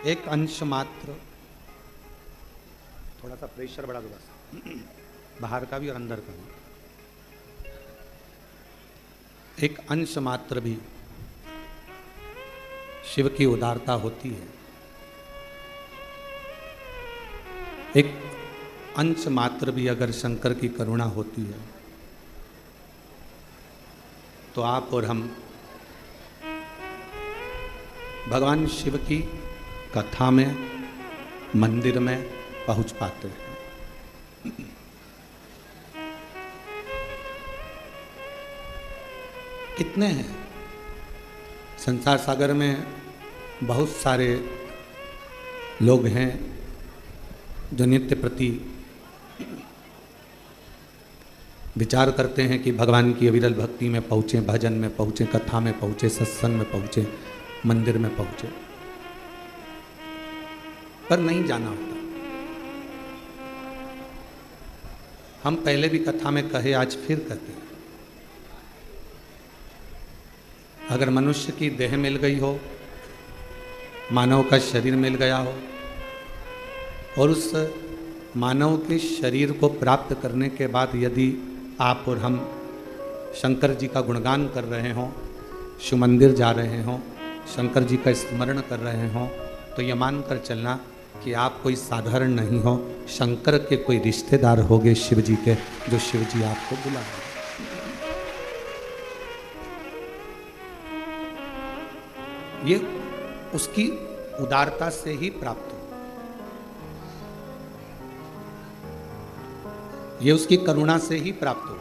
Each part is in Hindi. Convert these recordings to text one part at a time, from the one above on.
एक अंश मात्र, थोड़ा सा प्रेशर बढ़ा दो बस, बाहर का भी और अंदर का भी, एक अंश मात्र भी शिव की उदारता होती है, एक अंश मात्र भी अगर शंकर की करुणा होती है, तो आप और हम भगवान शिव की कथा में, मंदिर में पहुंच पाते हैं। कितने हैं संसार सागर में, बहुत सारे लोग हैं जो नित्य प्रति विचार करते हैं कि भगवान की अविरल भक्ति में पहुँचे, भजन में पहुँचे, कथा में पहुँचे, सत्संग में पहुँचे, मंदिर में पहुँचे, पर नहीं जाना होता। हम पहले भी कथा में कहे, आज फिर कहते हैं, अगर मनुष्य की देह मिल गई हो, मानव का शरीर मिल गया हो, और उस मानव के शरीर को प्राप्त करने के बाद यदि आप और हम शंकर जी का गुणगान कर रहे हों, शिव मंदिर जा रहे हों, शंकर जी का स्मरण कर रहे हों, तो ये मान कर चलना कि आप कोई साधारण नहीं हो, शंकर के कोई रिश्तेदार होगे शिव जी के, जो शिव जी आपको बुला रहे हैं। ये उसकी उदारता से ही प्राप्त हो, ये उसकी करुणा से ही प्राप्त हो।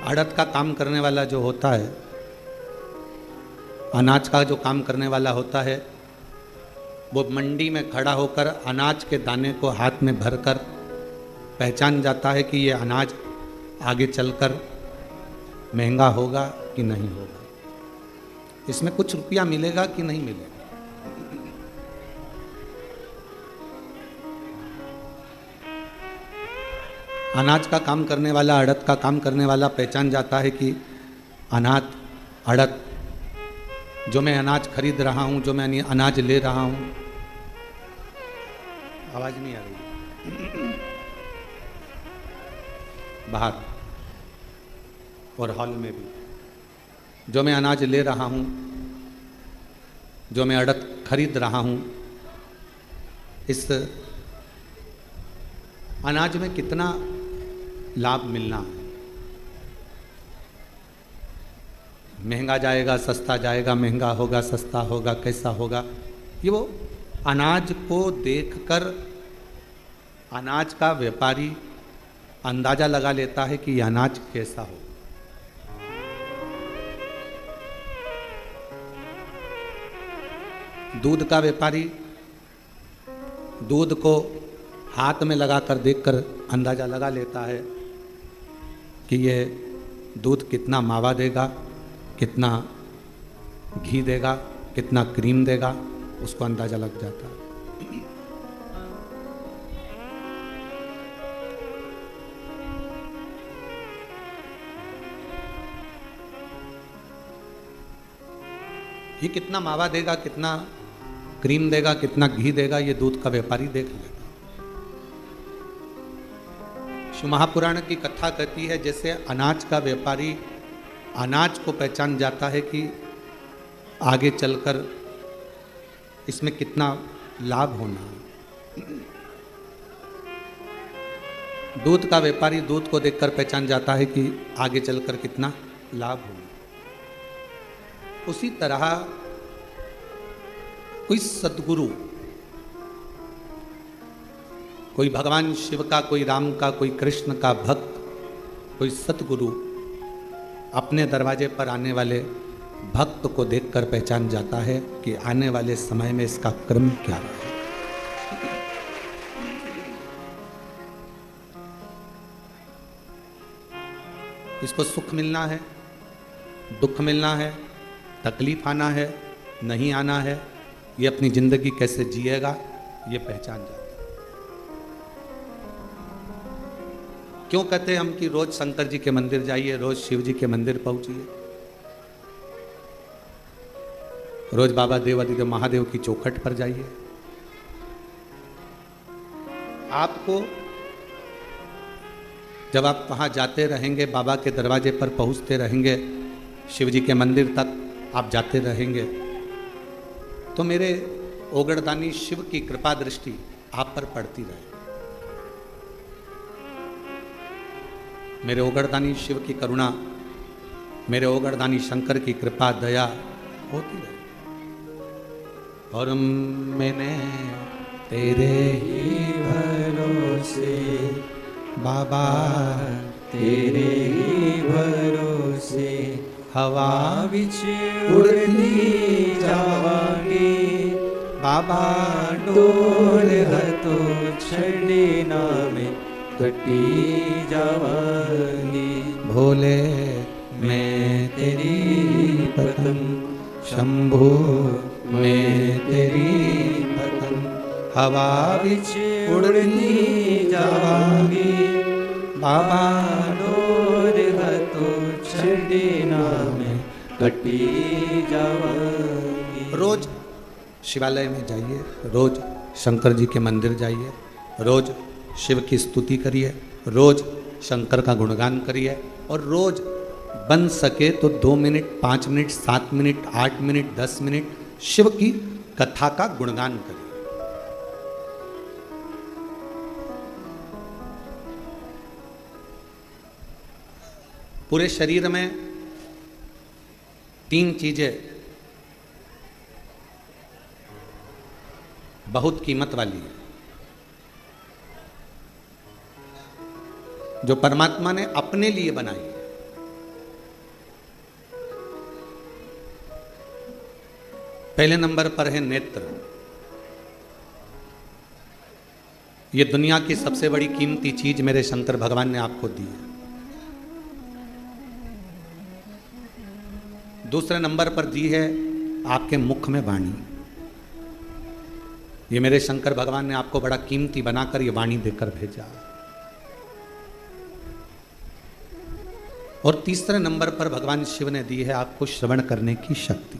आड़त का काम करने वाला जो होता है, अनाज का जो काम करने वाला होता है, वो मंडी में खड़ा होकर अनाज के दाने को हाथ में भरकर पहचान जाता है कि ये अनाज आगे चलकर महंगा होगा कि नहीं होगा, इसमें कुछ रुपया मिलेगा कि नहीं मिलेगा। अनाज का काम करने वाला, अड़द का काम करने वाला पहचान जाता है कि अनाज, अड़द, जो मैं अनाज खरीद रहा हूं, जो मैं अनाज ले रहा हूं, आवाज नहीं आ रही बाहर और हॉल में भी, जो मैं अनाज ले रहा हूं, जो मैं अड़द खरीद रहा हूं, इस अनाज में कितना लाभ मिलना है, महंगा जाएगा, सस्ता जाएगा, महंगा होगा, सस्ता होगा, कैसा होगा, ये वो अनाज को देखकर अनाज का व्यापारी अंदाजा लगा लेता है कि यह अनाज कैसा हो। दूध का व्यापारी दूध को हाथ में लगाकर देखकर अंदाजा लगा लेता है कि ये दूध कितना मावा देगा, कितना घी देगा, कितना क्रीम देगा, उसको अंदाजा लग जाता है। ये कितना मावा देगा, कितना क्रीम देगा, कितना घी देगा, ये दूध का व्यापारी देख लेगा। शिव महापुराण की कथा कहती है, जैसे अनाज का व्यापारी अनाज को पहचान जाता है कि आगे चलकर इसमें कितना लाभ होना है, दूध का व्यापारी दूध को देखकर पहचान जाता है कि आगे चलकर कितना लाभ होना। उसी तरह कोई सद्गुरु, कोई भगवान शिव का, कोई राम का, कोई कृष्ण का भक्त, कोई सतगुरु अपने दरवाजे पर आने वाले भक्त को देखकर पहचान जाता है कि आने वाले समय में इसका क्रम क्या है। इसको सुख मिलना है, दुख मिलना है, तकलीफ आना है, नहीं आना है, ये अपनी जिंदगी कैसे जिएगा, ये पहचान जाता है। क्यों कहते हैं हम कि रोज शंकर जी के मंदिर जाइए, रोज शिव जी के मंदिर पहुंचिए, रोज बाबा देवादिदेव महादेव की चौखट पर जाइए। आपको जब आप वहां जाते रहेंगे, बाबा के दरवाजे पर पहुंचते रहेंगे, शिव जी के मंदिर तक आप जाते रहेंगे, तो मेरे ओगड़दानी शिव की कृपा दृष्टि आप पर पड़ती रहे। मेरे ओगड़दानी शिव की करुणा, मेरे ओगड़दानी शंकर की कृपा दया होती रहे। और मैंने तेरे ही भरोसे बाबा, तेरे ही भरोसे हवा विच उड़ती जावांगी बाबा, डोर हतो छड़े नाम कटी जावांगी। भोले मैं तेरी पतंग, शंभो मैं तेरी पतंग, हवा विच उड़ती जावांगी बाबा, डोर हतो छड़े नाम कटी जावांगी। रोज शिवालय में जाइए, रोज शंकर जी के मंदिर जाइए, रोज शिव की स्तुति करिए, रोज शंकर का गुणगान करिए, और रोज बन सके तो 2 minute, 5 minute, 7 minute, 8 minute, 10 minute Shiv की कथा का गुणगान करिए। पूरे शरीर में 3 चीजें बहुत कीमत वाली है, जो परमात्मा ने अपने लिए बनाई है। पहले नंबर पर है नेत्र। ये दुनिया की सबसे बड़ी कीमती चीज मेरे शंकर भगवान ने आपको दी है। दूसरे नंबर पर दी है आपके मुख में वाणी। ये मेरे शंकर भगवान ने आपको बड़ा कीमती बनाकर ये वाणी देकर भेजा। और तीसरे नंबर पर भगवान शिव ने दी है आपको श्रवण करने की शक्ति।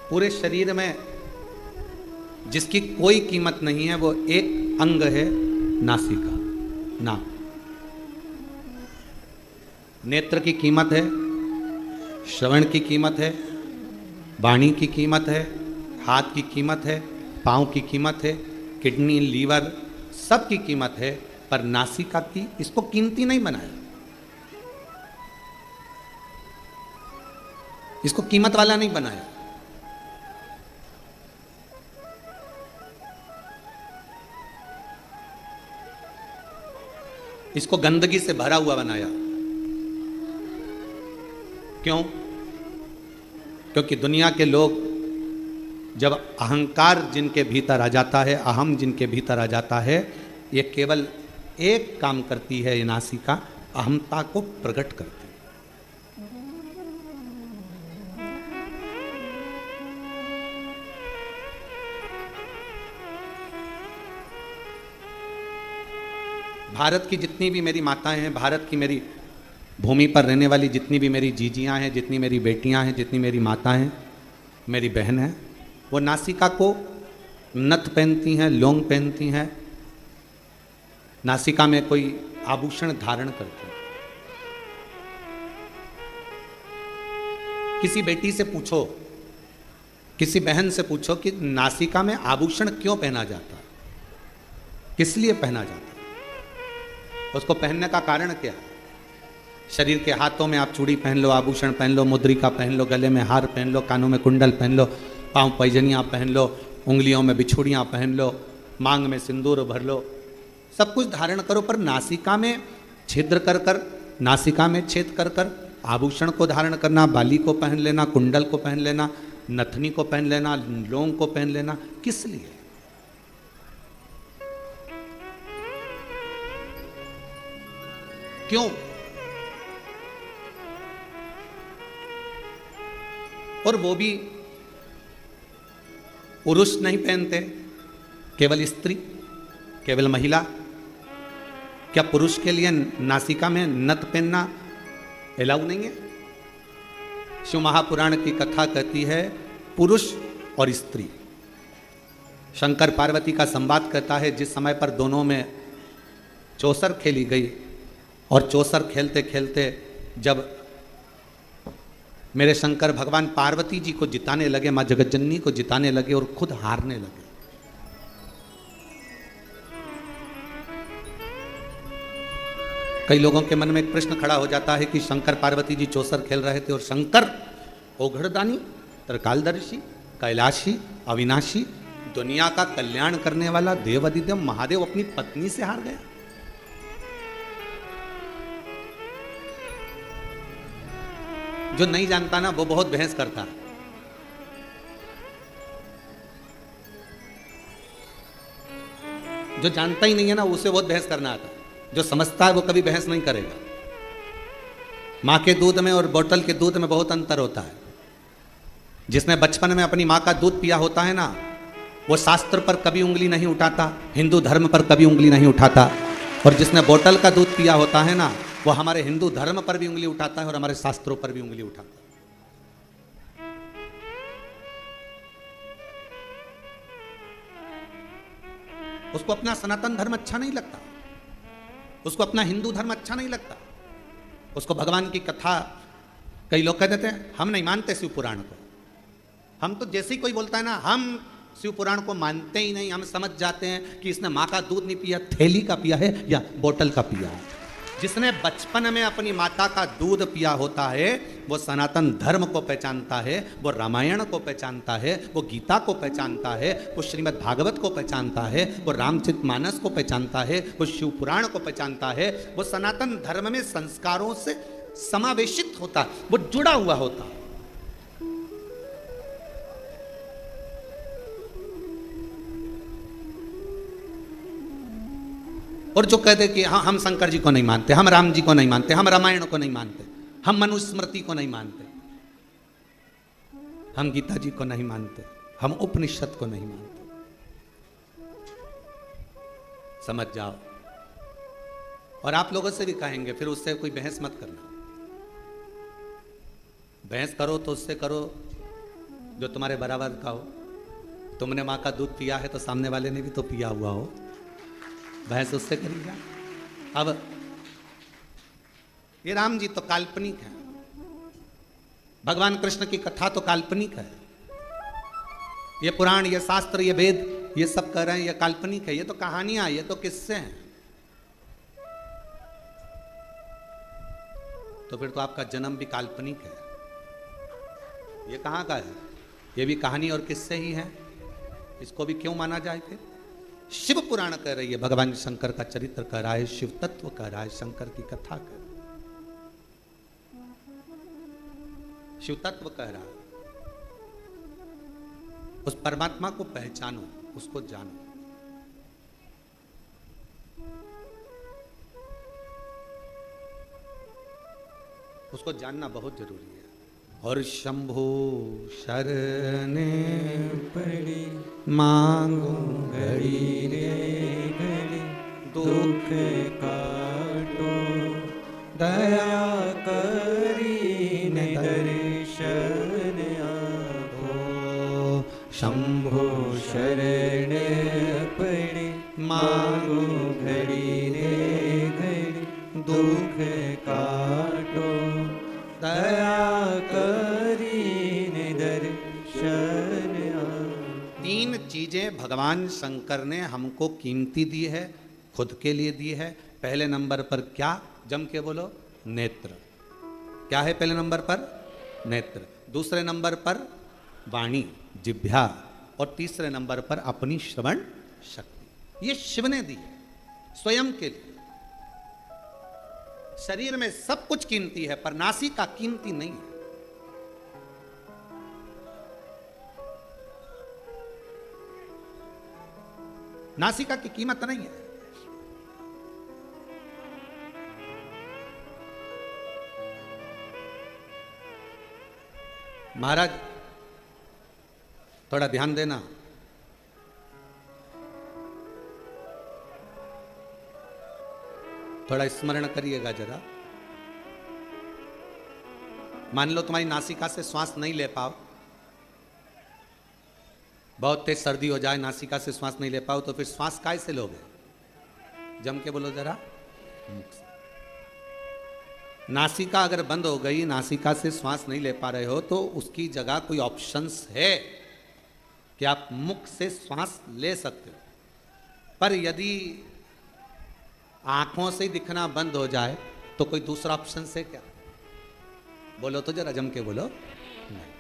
पूरे शरीर में जिसकी कोई कीमत नहीं है वो एक अंग है, नासिका, नाक। नेत्र की कीमत है, श्रवण की कीमत है, वाणी की कीमत है, हाथ की कीमत है, पांव की कीमत है, किडनी, लीवर, सब की कीमत है, पर नासिका की इसको कीमती नहीं बनाया। इसको कीमत वाला नहीं बनाया। इसको गंदगी से भरा हुआ बनाया। क्यों? क्योंकि दुनिया के लोग जब अहंकार जिनके भीतर आ जाता है, अहम जिनके भीतर आ जाता है, ये केवल एक काम करती है, ये नासिका अहमता को प्रकट करती है। भारत की जितनी भी मेरी माताएं हैं, भारत की मेरी भूमि पर रहने वाली जितनी भी मेरी जीजियां हैं, जितनी मेरी बेटियां हैं, जितनी मेरी माताएं हैं, मेरी बहन है, वो नासिका को नथ पहनती हैं, लौंग पहनती हैं, नासिका में कोई आभूषण धारण करती हैं। किसी बेटी से पूछो, किसी बहन से पूछो कि नासिका में आभूषण क्यों पहना जाता है, किस लिए पहना जाता है, उसको पहनने का कारण क्या है? शरीर के हाथों में आप चूड़ी पहन लो, आभूषण पहन लो, मुद्रिका पहन लो, गले में हार पहन लो, कानों में कुंडल पहन लो, पांव पैजनियाँ पहन लो, उंगलियों में बिछुड़ियाँ पहन लो, मांग में सिंदूर भर लो, सब कुछ धारण करो, पर नासिका में छिद्र कर कर, नासिका में छेद कर कर आभूषण को धारण करना, बाली को पहन लेना, कुंडल को पहन लेना, नथनी को पहन लेना, लौंग को पहन लेना, किस लिए? क्यों? और वो भी पुरुष नहीं पहनते, केवल स्त्री, केवल महिला। क्या पुरुष के लिए नासिका में नथ पहनना अलाउ नहीं है? शिव महापुराण की कथा कहती है पुरुष और स्त्री। शंकर पार्वती का संवाद कहता है जिस समय पर दोनों में चौसर खेली गई और चौसर खेलते खेलते जब मेरे शंकर भगवान पार्वती जी को जिताने लगे, मां जगज्जननी को जिताने लगे और खुद हारने लगे। कई लोगों के मन में एक प्रश्न खड़ा हो जाता है कि शंकर पार्वती जी चौसर खेल रहे थे और शंकर ओघड़दानी, त्रिकालदर्शी, कैलाशी, अविनाशी, दुनिया का कल्याण करने वाला देवादिदेव महादेव अपनी पत्नी से हार गया। जो नहीं जानता ना वो बहुत बहस करता है। जो जानता ही नहीं है ना उसे बहुत बहस करना आता है। जो समझता है वो कभी बहस नहीं करेगा। मां के दूध में और बोतल के दूध में बहुत अंतर होता है। जिसने बचपन में अपनी मां का दूध पिया होता है ना वो शास्त्र पर कभी उंगली नहीं उठाता, हिंदू धर्म पर कभी उंगली नहीं उठाता। और जिसने बोतल का दूध पिया होता है ना वो हमारे हिंदू धर्म पर भी उंगली उठाता है और हमारे शास्त्रों पर भी उंगली उठाता है। उसको अपना सनातन धर्म अच्छा नहीं लगता, उसको अपना हिंदू धर्म अच्छा नहीं लगता। उसको भगवान की कथा, कई लोग कह देते हैं हम नहीं मानते शिव पुराण को। हम तो जैसे ही कोई बोलता है ना हम शिव पुराण को मानते ही नहीं, हम समझ जाते हैं कि इसने माँ का दूध नहीं पिया, थैली का पिया है या बोतल का पिया है। जिसने बचपन में अपनी माता का दूध पिया होता है वो सनातन धर्म को पहचानता है, वो रामायण को पहचानता है, वो गीता को पहचानता है, वो श्रीमद् भागवत को पहचानता है, वो रामचरितमानस को पहचानता है, वो शिव पुराण को पहचानता है। वो सनातन धर्म में संस्कारों से समावेशित होता, वो जुड़ा हुआ होता। और जो कहते कि हाँ हम शंकर जी को नहीं मानते, हम राम जी को नहीं मानते, हम रामायण को नहीं मानते, हम मनुस्मृति को नहीं मानते, हम गीता जी को नहीं मानते, हम उपनिषद को नहीं मानते, समझ जाओ। और आप लोगों से भी कहेंगे, फिर उससे कोई बहस मत करना। बहस करो तो उससे करो जो तुम्हारे बराबर का हो। तुमने माँ का दूध पिया है तो सामने वाले ने भी तो पिया हुआ हो, बहस उससे करिएगा। अब ये राम जी तो काल्पनिक है, भगवान कृष्ण की कथा तो काल्पनिक है, ये पुराण, ये शास्त्र, ये वेद, ये सब कह रहे हैं ये काल्पनिक है, ये तो कहानियां, ये तो किस्से हैं। तो फिर तो आपका जन्म भी काल्पनिक है। ये कहाँ का है? ये भी कहानी और किस्से ही हैं। इसको भी क्यों माना जाए? फिर शिव पुराण कह रही है, भगवान शंकर का चरित्र कह रहा है, शिव तत्व कह रहा है, शंकर की कथा कह रहा है, शिव तत्व कह रहा है। उस परमात्मा को पहचानो, उसको जानो। उसको जानना बहुत जरूरी है। और शंभो शरणे पड़ी मांगो घड़ी रे घड़ी, दुख काटो दया करी ने दर्शन आगो। शंभो शरणे पड़ी मांगो घड़ी रे घड़ी, दुख काटो दया करी दर्शन। तीन चीजें भगवान शंकर ने हमको कीमती दी है, खुद के लिए दी है। पहले नंबर पर क्या? जम के बोलो, नेत्र। क्या है पहले नंबर पर? नेत्र। दूसरे नंबर पर वाणी, जिह्वा। और तीसरे नंबर पर अपनी श्रवण शक्ति। ये शिव ने दी है स्वयं के लिए। शरीर में सब कुछ कीमती है पर नासिका कीमती नहीं है। नासिका की कीमत नहीं है। महाराज थोड़ा ध्यान देना, थोड़ा स्मरण करिएगा जरा। मान लो तुम्हारी नासिका से श्वास नहीं ले पाओ, बहुत तेज सर्दी हो जाए, नासिका से श्वास नहीं ले पाओ, तो फिर श्वास काय से लोगे? जम के बोलो जरा। नासिका अगर बंद हो गई, नासिका से श्वास नहीं ले पा रहे हो, तो उसकी जगह कोई ऑप्शंस है कि आप मुख से श्वास ले सकते हो। पर यदि आंखों से दिखना बंद हो जाए तो कोई दूसरा ऑप्शन है क्या? बोलो तो जरा, जम के बोलो। नहीं।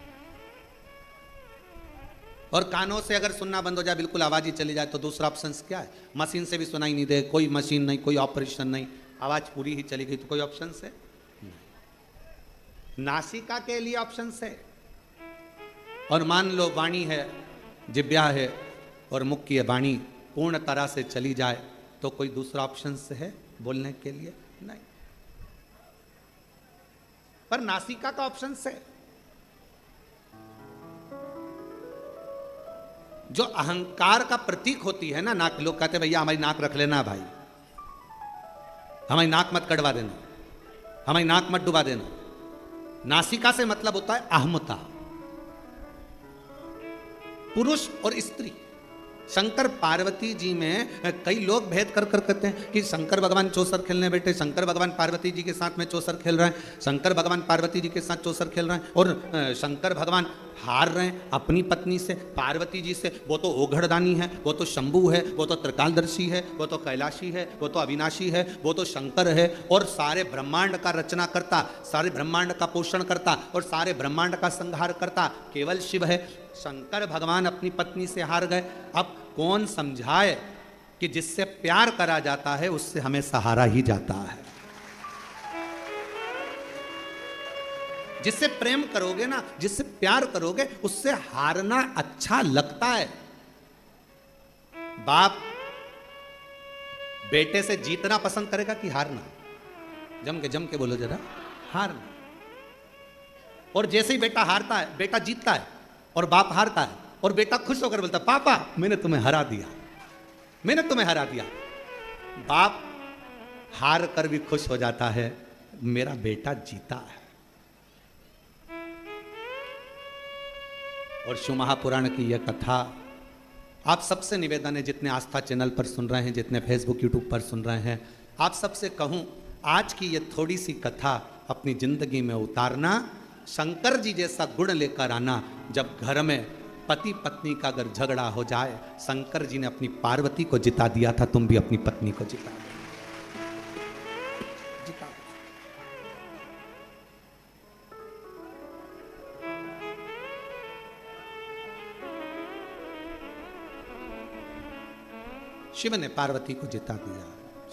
और कानों से अगर सुनना बंद हो जाए, बिल्कुल आवाज ही चली जाए, तो दूसरा ऑप्शन क्या है? मशीन से भी सुनाई नहीं दे, कोई मशीन नहीं, कोई ऑपरेशन नहीं, आवाज पूरी ही चली गई, तो कोई ऑप्शन है? नहीं। नासिका के लिए ऑप्शन है। और मान लो वाणी है, जिब्या है और मुख की वाणी पूर्ण तरह से चली जाए, तो कोई दूसरा ऑप्शन है बोलने के लिए? नहीं। पर नासिका का ऑप्शन है। जो अहंकार का प्रतीक होती है ना नाक, लोग कहते हैं भैया हमारी नाक रख लेना भाई, हमारी नाक मत कटवा देना, हमारी नाक मत डुबा देना। नासिका से मतलब होता है अहमता, पुरुष और स्त्री। शंकर पार्वती जी में कई लोग भेद कर कहते हैं कि शंकर भगवान चौसर खेलने बैठे, शंकर भगवान पार्वती जी के साथ में चौसर खेल रहे हैं, शंकर भगवान पार्वती जी के साथ चौसर खेल रहे हैं, और शंकर भगवान हार रहे हैं अपनी पत्नी से, पार्वती जी से। वो तो ओघड़दानी है, वो तो शंभू है, वो तो त्रिकालदर्शी है, वो तो कैलाशी है, वो तो अविनाशी है, वो तो शंकर है, और सारे ब्रह्मांड का रचना करता, सारे ब्रह्मांड का पोषण करता और सारे ब्रह्मांड का संहार करता केवल शिव है। शंकर भगवान अपनी पत्नी से हार गए। अब कौन समझाए कि जिससे प्यार करा जाता है उससे हमें सहारा ही जाता है। जिससे प्रेम करोगे ना, जिससे प्यार करोगे, उससे हारना अच्छा लगता है। बाप बेटे से जीतना पसंद करेगा कि हारना? जम के बोलो जरा। हारना। और जैसे ही बेटा हारता है, बेटा जीतता है और बाप हारता है, और बेटा खुश होकर बोलता पापा मैंने तुम्हें हरा दिया, मैंने तुम्हें हरा दिया। बाप हार कर भी खुश हो जाता है, मेरा बेटा जीता है। और शिव महापुराण की यह कथा आप सबसे निवेदन है, जितने आस्था चैनल पर सुन रहे हैं, जितने फेसबुक यूट्यूब पर सुन रहे हैं, आप सबसे कहूं आज की ये थोड़ी सी कथा अपनी जिंदगी में उतारना, शंकर जी जैसा गुण लेकर आना। जब घर में पति पत्नी का अगर झगड़ा हो जाए, शंकर जी ने अपनी पार्वती को जिता दिया था, तुम भी अपनी पत्नी को जिता दो। शिव ने पार्वती को जिता दिया,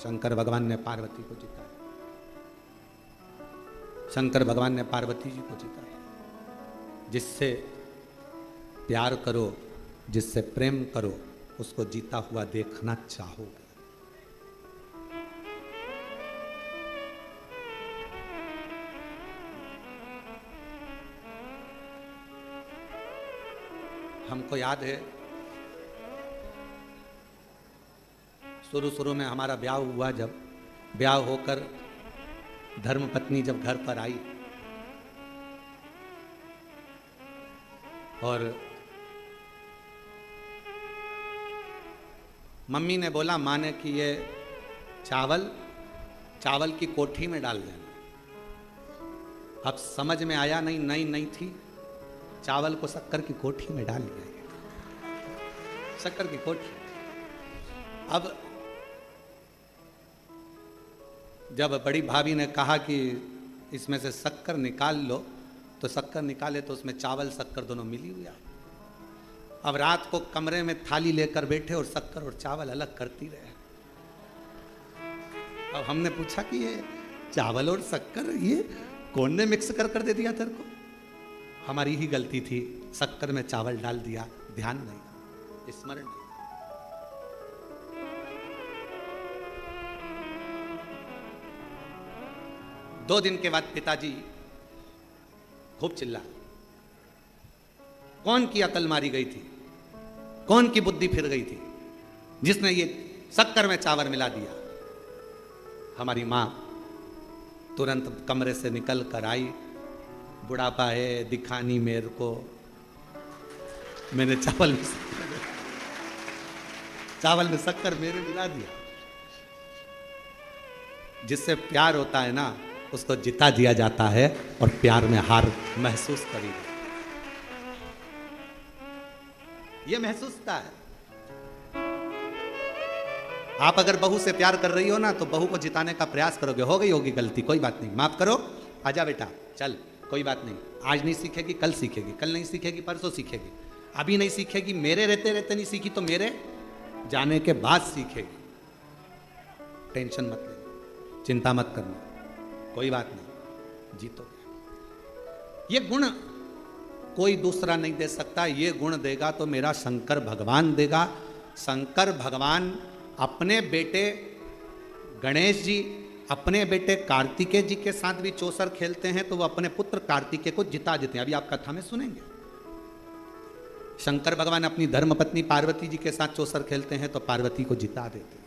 शंकर भगवान ने पार्वती को जिताया, शंकर भगवान ने पार्वती जी को जिताया। जिससे प्यार करो, जिससे प्रेम करो, उसको जीता हुआ देखना चाहोगे। हमको याद है शुरू में हमारा ब्याह हुआ, जब ब्याह होकर धर्मपत्नी जब घर पर आई और मम्मी ने बोला, माँ ने कि ये चावल की कोठी में डाल देना। अब समझ में आया नहीं, नई थी, चावल को शक्कर की कोठी में डाल दिया, शक्कर की कोठी। अब जब बड़ी भाभी ने कहा कि इसमें से शक्कर निकाल लो, तो शक्कर निकाले तो उसमें चावल शक्कर दोनों मिली हुई। अब रात को कमरे में थाली लेकर बैठे और शक्कर और चावल अलग करती रहे। अब हमने पूछा कि ये चावल और शक्कर ये कौन ने मिक्स कर दे दिया तेरे को? हमारी ही गलती थी, शक्कर में चावल डाल दिया, ध्यान नहीं, स्मरण नहीं। दो दिन के बाद पिताजी खूब चिल्लाए, कौन की अकल मारी गई थी, कौन की बुद्धि फिर गई थी जिसने ये शक्कर में चावल मिला दिया? हमारी माँ तुरंत कमरे से निकल कर आई, बुढ़ापा है दिखानी मेरे को, मैंने चावल में शक्कर मेरे मिला दिया। जिससे प्यार होता है ना उसको जिता दिया जाता है और प्यार में हार महसूस करी, ये महसूसता है। आप अगर बहू से प्यार कर रही हो ना तो बहू को जिताने का प्रयास करोगे, हो गई होगी गलती, कोई बात नहीं, माफ करो, आजा बेटा चल, कोई बात नहीं, आज नहीं सीखेगी कल सीखेगी, कल नहीं सीखेगी परसों सीखेगी, अभी नहीं सीखेगी, मेरे रहते रहते नहीं सीखी तो मेरे जाने के बाद सीखेगी। टेंशन मत लेना, चिंता मत करना, कोई बात नहीं, जीतोगे। ये गुण कोई दूसरा नहीं दे सकता, ये गुण देगा तो मेरा शंकर भगवान देगा। शंकर भगवान अपने बेटे गणेश जी, अपने बेटे कार्तिकेय जी के साथ भी चौसर खेलते हैं तो वो अपने पुत्र कार्तिकेय को जिता देते हैं। अभी आप कथा में सुनेंगे, शंकर भगवान अपनी धर्मपत्नी पार्वती जी के साथ चौसर खेलते हैं तो पार्वती को जिता देते हैं।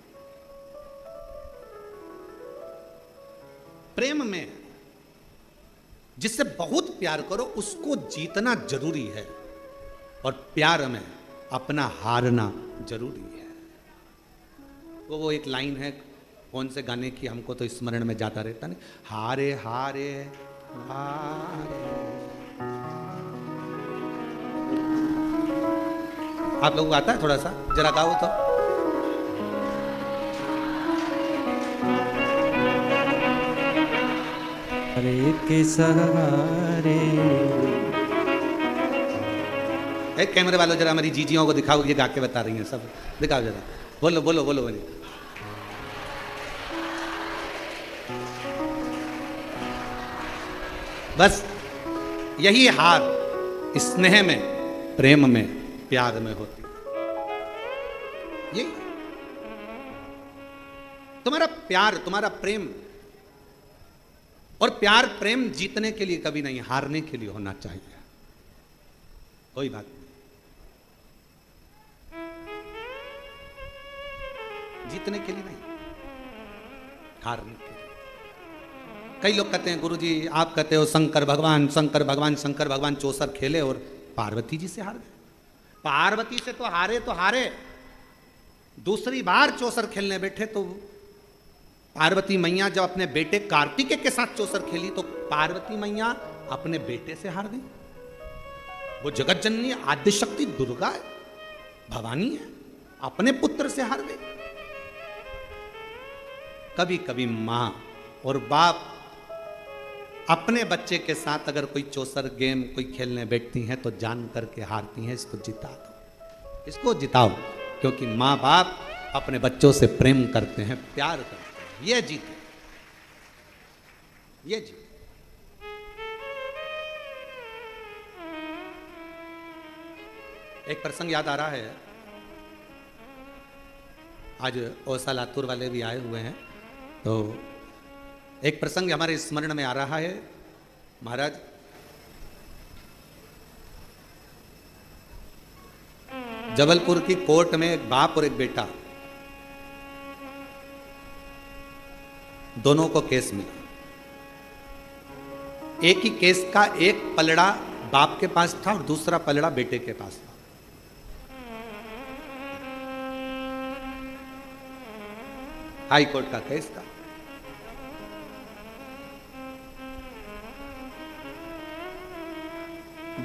प्रेम में जिससे बहुत प्यार करो उसको जीतना जरूरी है और प्यार में अपना हारना जरूरी है। वो एक लाइन है कौन से गाने की, हमको तो स्मरण में जाता रहता नहीं, हारे हारे हारे। आप लोगों को आता है? थोड़ा सा जरा गाओ तो। हरे के सहारे। एक कैमरे वालों जरा हमारी जीजियों को दिखाओ, ये गा के बता रही हैं सब, दिखाओ जरा, बोलो बोलो बोलो बोलो। बस यही हार स्नेह में, प्रेम में, प्यार में होती है। यही तुम्हारा प्यार, तुम्हारा प्रेम, और प्यार प्रेम जीतने के लिए कभी नहीं, हारने के लिए होना चाहिए। कोई बात नहीं, जीतने के लिए नहीं, हारने के लिए। कई लोग कहते हैं गुरुजी आप कहते हो शंकर भगवान शंकर भगवान शंकर भगवान चौसर खेले और पार्वती जी से हार गए। पार्वती से तो हारे, दूसरी बार चौसर खेलने बैठे तो पार्वती मैया जब अपने बेटे कार्तिकेय के साथ चौसर खेली तो पार्वती मैया अपने बेटे से हार गई। वो जगत जननी आद्य शक्ति दुर्गा है, भवानी है, अपने पुत्र से हार गई। कभी कभी मां और बाप अपने बच्चे के साथ अगर कोई चौसर गेम कोई खेलने बैठती हैं तो जान करके हारती हैं, इसको जिता दो, इसको जिताओ, क्योंकि मां बाप अपने बच्चों से प्रेम करते हैं, प्यार करते हैं। ये जीते, ये जीते। एक प्रसंग याद आ रहा है, आज ओसा लातूर वाले भी आए हुए हैं, तो एक प्रसंग हमारे स्मरण में आ रहा है। महाराज जबलपुर की कोर्ट में एक बाप और एक बेटा, दोनों को केस मिला। एक ही केस का एक पलड़ा बाप के पास था और दूसरा पलड़ा बेटे के पास था। हाई कोर्ट का केस था।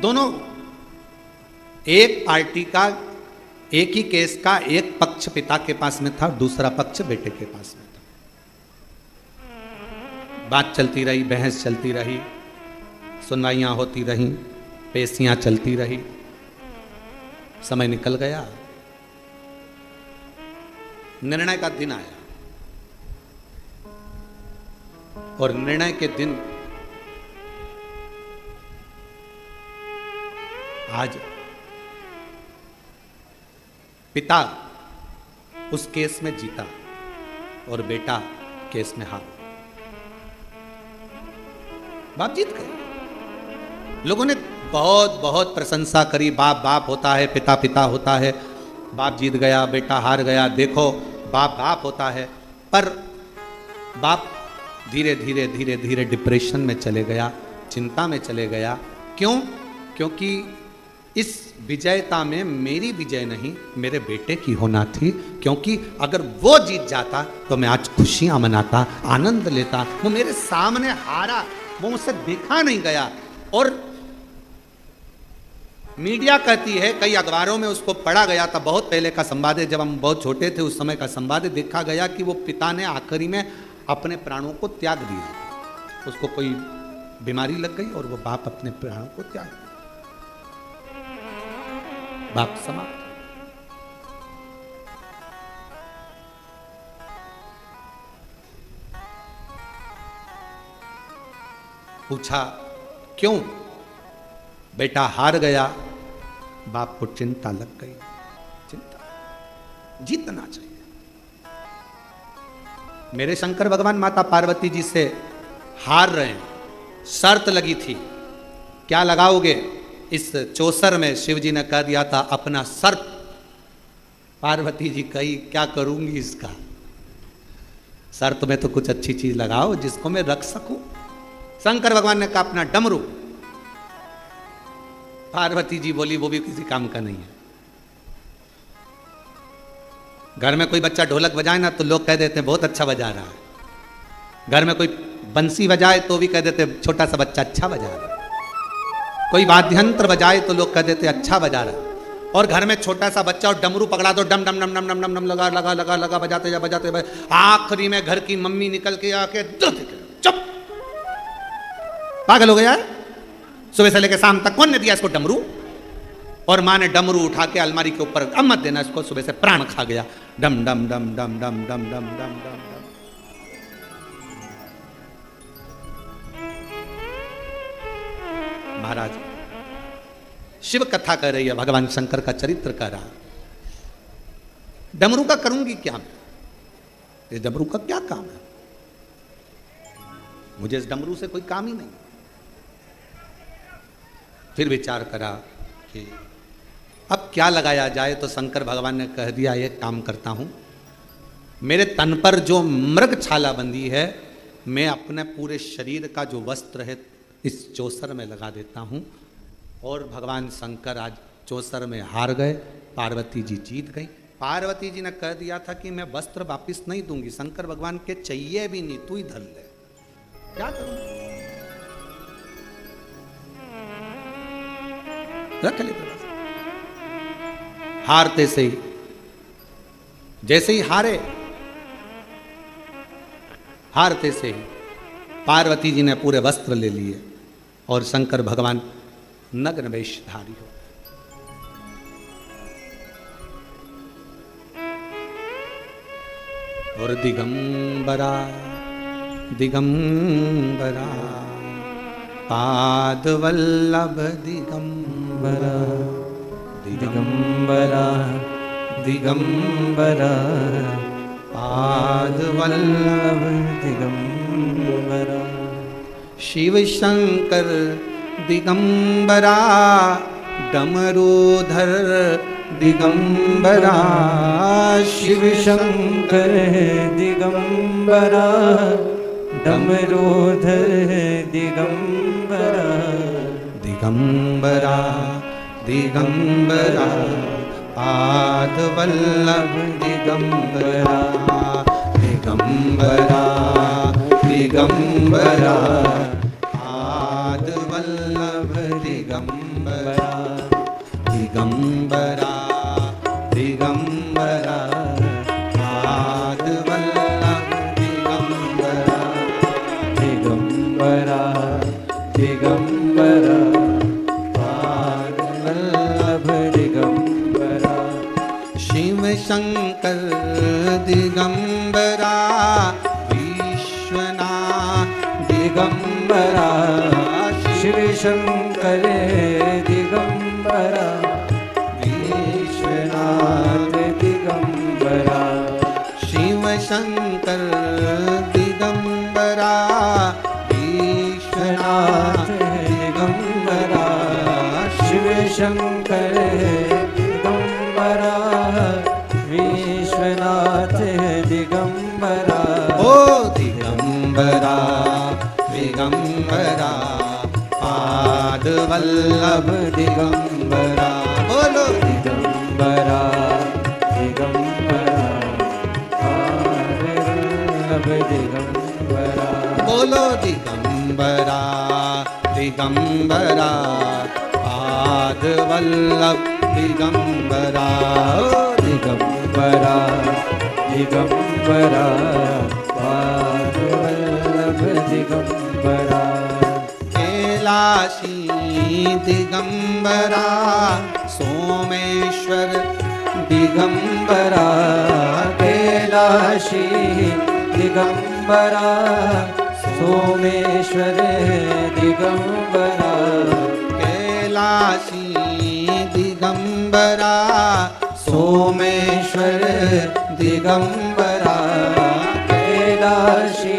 दोनों एक पार्टी का, एक ही केस का एक पक्ष पिता के पास में था, दूसरा पक्ष बेटे के पास में था। बात चलती रही, बहस चलती रही, सुनवाइयां होती रहीं, पेशियां चलती रही, समय निकल गया, निर्णय का दिन आया और निर्णय के दिन आज पिता उस केस में जीता और बेटा केस में हारा। बाप जीत गए। लोगों ने बहुत बहुत प्रशंसा करी, बाप बाप होता है, पिता पिता होता है, बाप जीत गया बेटा हार गया, देखो बाप बाप होता है। पर बाप धीरे धीरे धीरे धीरे डिप्रेशन में चले गया, चिंता में चले गया। क्यों? क्योंकि इस विजयता में मेरी विजय नहीं, मेरे बेटे की होना थी। क्योंकि अगर वो जीत जाता तो मैं आज खुशियां मनाता, आनंद लेता। वो मेरे सामने हारा, वो मुझसे देखा नहीं गया। और मीडिया कहती है, कई अखबारों में उसको पढ़ा गया था, बहुत पहले का संवाद है, जब हम बहुत छोटे थे उस समय का संवाद, देखा गया कि वो पिता ने आखिरी में अपने प्राणों को त्याग दिया। उसको कोई बीमारी लग गई और वो बाप अपने प्राणों को त्याग दिया, बाप समाप्त। पूछा क्यों? बेटा हार गया। बाप को चिंता लग गई। चिंता, जीतना चाहिए। मेरे शंकर भगवान माता पार्वती जी से हार रहे हैं, शर्त लगी थी, क्या लगाओगे? इस चौसर में शिव जी ने कह दिया था अपना सर्प। पार्वती जी कही क्या करूंगी इसका? शर्त में तो कुछ अच्छी चीज लगाओ जिसको मैं रख सकूं। शंकर भगवान ने कहा अपना डमरू। पार्वती जी बोली वो भी किसी काम का नहीं है। घर में कोई बच्चा ढोलक बजाए ना तो लोग कह देते हैं बहुत अच्छा बजा रहा है। घर में कोई बंसी बजाए तो भी कह देते हैं छोटा सा बच्चा अच्छा बजा रहा है। कोई वाद्ययंत्र बजाए तो लोग कह देते हैं अच्छा बजा रहा है। और घर में छोटा सा बच्चा और डमरू पकड़ा दो, डम डम डम डम डम डम डम लगा लगा लगा लगा बजाते जा बजाते जा। आखिरी में घर की मम्मी निकल के आके चुप, पागल हो गया है? सुबह से लेकर शाम तक कौन ने दिया इसको डमरू? और माँ ने डमरू उठा के अलमारी के ऊपर, अब मत देना इसको, सुबह से प्राण खा गया। डम डम डम डम डम डम डम डम डम। महाराज शिव कथा कर रही है, भगवान शंकर का चरित्र कर रहा। डमरू का करूंगी क्या मैं? इस डमरू का क्या काम है? मुझे इस डमरू से कोई काम ही नहीं। फिर विचार करा कि अब क्या लगाया जाए, तो शंकर भगवान ने कह दिया एक काम करता हूं, मेरे तन पर जो मृग छाला बंधी है, मैं अपने पूरे शरीर का जो वस्त्र है इस चौसर में लगा देता हूं। और भगवान शंकर आज चौसर में हार गए, पार्वती जी जीत गई। पार्वती जी ने कह दिया था कि मैं वस्त्र वापिस नहीं दूंगी। शंकर भगवान के चाहिए भी नहीं, तू ही धर ले, क्या करूं? रख ले। हारते से ही, जैसे ही हारते से ही पार्वती जी ने पूरे वस्त्र ले लिए और शंकर भगवान नग्न वेशधारी हो। और दिगंबरा दिगंबरा पादवल्लभ दिगंबरा दिगंबरा दिगंबरा पादवल्लभ दिगंबरा। शिव शंकर दिगंबरा डमरूधर दिगंबरा। शिव शंकर दिगंबरा डमरूधर दिगंबरा। दिगंबरा दिगंबरा पादवल्लभ दिगंबरा। दिगंबरा दिगंबरा पादवल्लभ दिगंबरा। दिगंबरा दिगंबरा पादवल्लभ दिगंबरा। दिगंबरा दिगंबरा पादवल्लभ दिगंबरा। शिव शंकर दिगंबरा विश्वनाथ दिगंबरा। शिव शंकर दिगंबरा विश्वनाथ दिगंबरा। शिव शंकर दिगंबरा विश्वनाथ दिगंबरा। शिव शंकर दिगंबरा विश्वनाथ दिगंबरा। ओ दिगंबरा दिगंबरा दिगंबरा पाद वल्लभ दिगंबरा। बोलो दिगंबरा दिगंबरा पाद वल्लभ दिगंबरा। बोलो दिगंबरा दिगंबरा पाद वल्लभ दिगंबरा। दिगंबरा दिगंबरा पाद वल्लभ दिगंबरा। कैलाशी दिगंबरा सोमेश्वर दिगंबरा। कैलाशी दिगंबरा सोमेश्वर दिगंबरा। कैलाशी दिगंबरा सोमेश्वर दिगंबरा। कैलाशी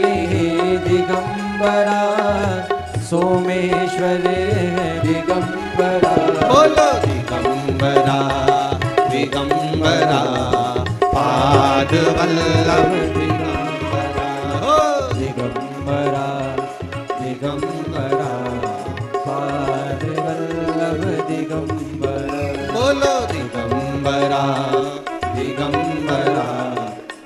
दिगंबरा सोमेश्वर दिगंबरा। बोलो दिगंबरा दिगंबरा पाद वल्लभ दिगंबरा। हो दिगंबरा दिगंबरा पाद वल्लभ दिगंबरा। बोलो दिगंबरा दिगंबरा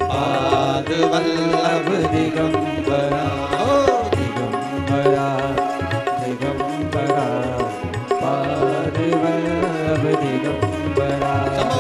पाद वल्लभ दिगंबरा। हो दिगंबरा दिगंबरा पाद वल्लभ दिगंबरा। चलो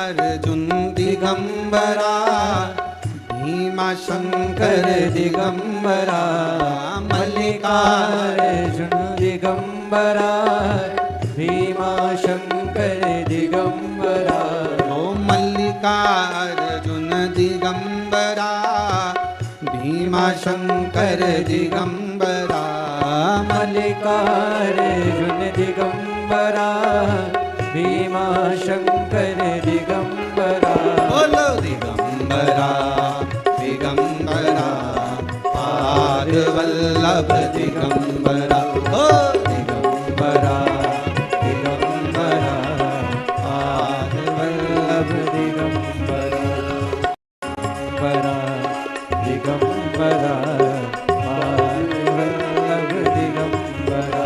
अर्जुन दिगंबरा भीमा शंकर दिगंबरा। मल्लिकार्जुन दिगंबरा भीमा शंकर दिगंबरा। ओ मल्लिकार्जुन दिगंबरा भीमा शंकर दिगंबरा। मल्लिकार्जुन दिगंबरा भीमा शंकर दिगंबरा। बोलो दिगंबरा दिगंबरा पाद वल्लभ दिगंबरा। ओ दिगंबरा दिगंबरा पाद वल्लभ दिगंबरा। दिगंबरा पाद वल्लभ दिगंबरा।